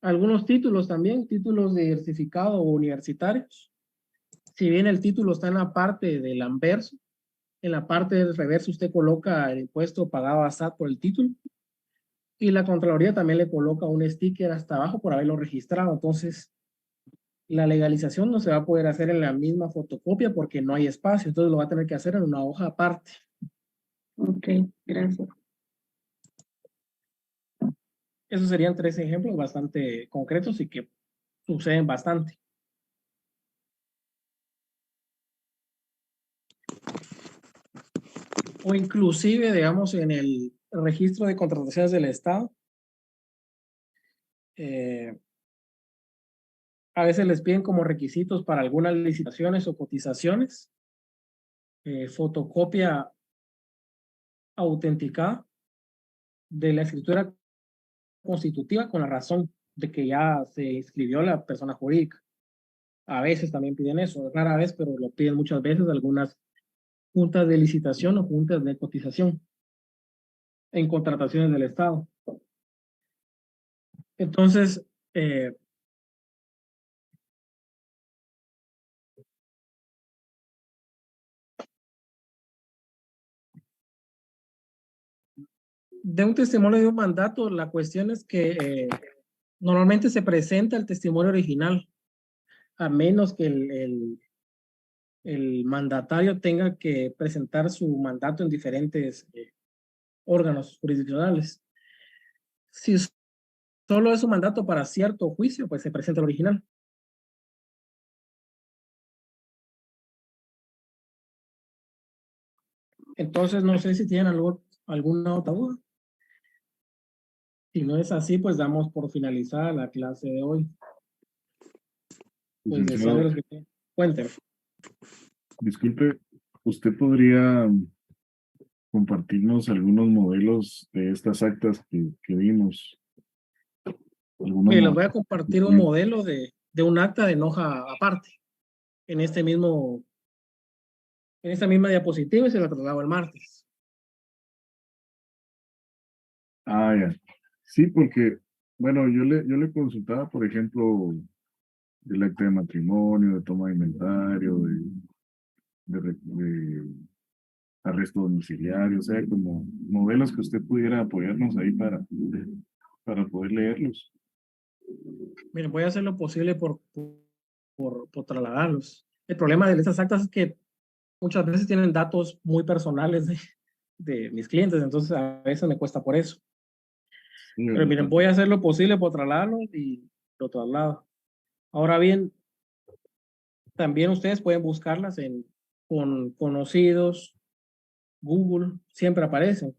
Algunos títulos también, títulos de certificado universitarios. Si bien el título está en la parte del anverso, en la parte del reverso usted coloca el impuesto pagado a SAT por el título. Y la Contraloría también le coloca un sticker hasta abajo por haberlo registrado. Entonces, la legalización no se va a poder hacer en la misma fotocopia porque no hay espacio. Entonces, lo va a tener que hacer en una hoja aparte. Ok, gracias. Esos serían 3 ejemplos bastante concretos y que suceden bastante. O inclusive, digamos, en el registro de contrataciones del Estado, a veces les piden como requisitos para algunas licitaciones o cotizaciones, fotocopia autenticada de la escritura constitutiva con la razón de que ya se inscribió la persona jurídica. A veces también piden eso, rara vez, pero lo piden muchas veces algunas juntas de licitación o juntas de cotización en contrataciones del Estado. Entonces, de un testimonio de un mandato, la cuestión es que normalmente se presenta el testimonio original, a menos que el mandatario tenga que presentar su mandato en diferentes órganos jurisdiccionales. Si solo es un mandato para cierto juicio, pues se presenta el original. Entonces, no sé si tienen alguna otra duda. Si no es así, pues damos por finalizada la clase de hoy. Pues desearles que cuénteme. Disculpe, ¿usted podría compartirnos algunos modelos de estas actas que vimos? Les voy a compartir un modelo de un acta en hoja aparte, en esta misma diapositiva, y se la traslado el martes. Ah, ya. Sí, porque, bueno, yo le consultaba, por ejemplo, el acta de matrimonio, de toma de inventario, de arresto domiciliario, o sea, como modelos que usted pudiera apoyarnos ahí para poder leerlos. Miren, voy a hacer lo posible por trasladarlos. El problema de estas actas es que muchas veces tienen datos muy personales de mis clientes, entonces a veces me cuesta por eso. Sí, pero miren, voy a hacer lo posible por trasladarlo y lo traslado. Ahora bien, también ustedes pueden buscarlas con conocidos, Google, siempre aparecen.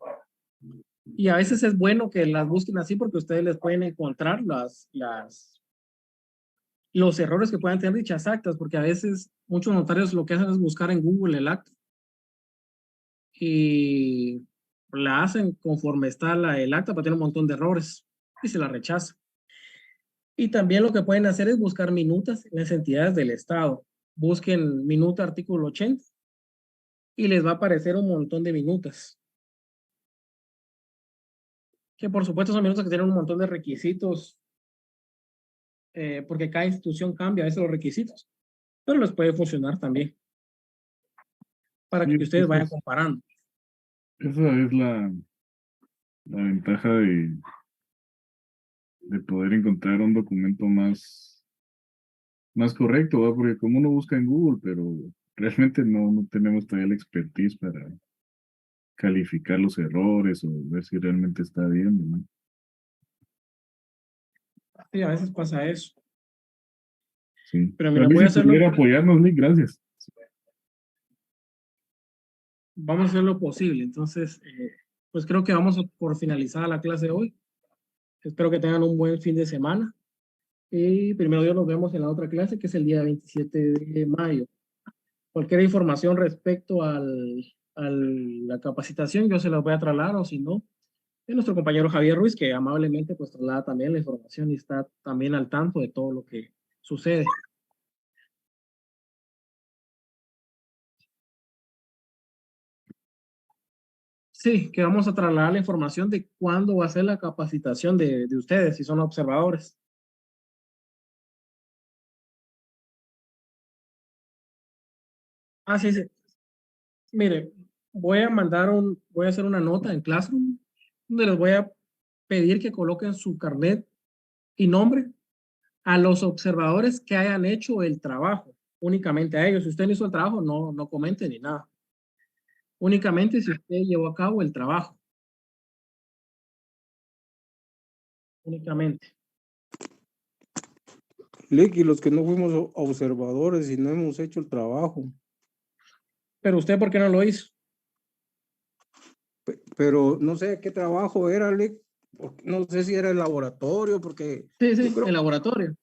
Y a veces es bueno que las busquen así porque ustedes les pueden encontrar los errores que puedan tener dichas actas, porque a veces muchos notarios lo que hacen es buscar en Google el acta y la hacen conforme está el acta, pero tiene un montón de errores y se la rechaza. Y también lo que pueden hacer es buscar minutas en las entidades del Estado. Busquen minuta artículo 80 y les va a aparecer un montón de minutas. Que por supuesto son minutas que tienen un montón de requisitos, porque cada institución cambia a veces los requisitos, pero les puede funcionar también para que ustedes vayan comparando. Esa es la ventaja de poder encontrar un documento más correcto, ¿va? Porque como uno busca en Google, pero realmente no tenemos todavía la expertise para calificar los errores o ver si realmente está bien, ¿no? Sí, a veces pasa eso. Sí. Pero mira, Tal vez voy a si hacerlo. pudiera apoyarnos, Nick, gracias. Vamos a hacer lo posible. Entonces, pues creo que vamos por finalizada la clase hoy. Espero que tengan un buen fin de semana. Y primero Dios nos vemos en la otra clase, que es el día 27 de mayo. Cualquier información respecto a la capacitación, yo se las voy a trasladar, o si no, es nuestro compañero Javier Ruiz, que amablemente pues traslada también la información y está también al tanto de todo lo que sucede. Sí, que vamos a trasladar la información de cuándo va a ser la capacitación de ustedes, si son observadores. Ah, sí, sí. Mire, voy a hacer una nota en Classroom, donde les voy a pedir que coloquen su carnet y nombre a los observadores que hayan hecho el trabajo, únicamente a ellos. Si usted no hizo el trabajo, no comente ni nada. Únicamente si usted llevó a cabo el trabajo. Únicamente. Lick, y los que no fuimos observadores y no hemos hecho el trabajo. Pero usted, ¿por qué no lo hizo? Pero no sé qué trabajo era, Lick. No sé si era el laboratorio, porque... Sí, el laboratorio.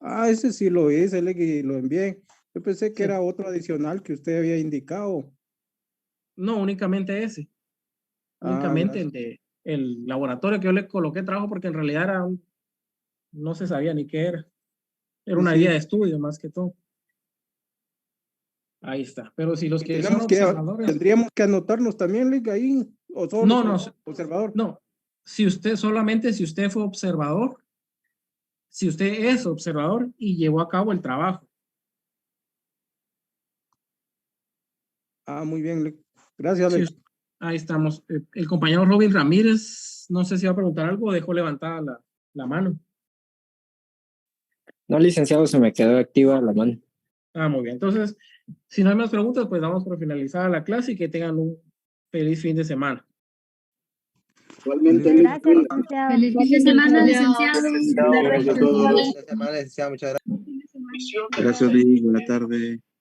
Ah, ese sí lo hice, Lick, y lo envié. Yo pensé que era otro adicional que usted había indicado. No, únicamente ese. Únicamente el laboratorio que yo le coloqué trabajo, porque en realidad no se sabía ni qué era. Era una guía de estudio más que todo. Ahí está. Pero si los que son observadores... Tendríamos que anotarnos también, Lick, ahí. ¿O solo no, observador? No. Si usted fue observador, si usted es observador y llevó a cabo el trabajo. Ah, muy bien, Lick. Gracias, Lick. Ahí estamos. El compañero Robin Ramírez, no sé si va a preguntar algo, dejó levantada la mano. No, licenciado, se me quedó activa la mano. Ah, muy bien. Entonces, si no hay más preguntas, pues damos por finalizada la clase y que tengan un feliz fin de semana. Igualmente. Gracias, licenciado. Feliz fin de semana, licenciado. Muchas gracias a todos. Muchas gracias, Lick. Buenas tardes.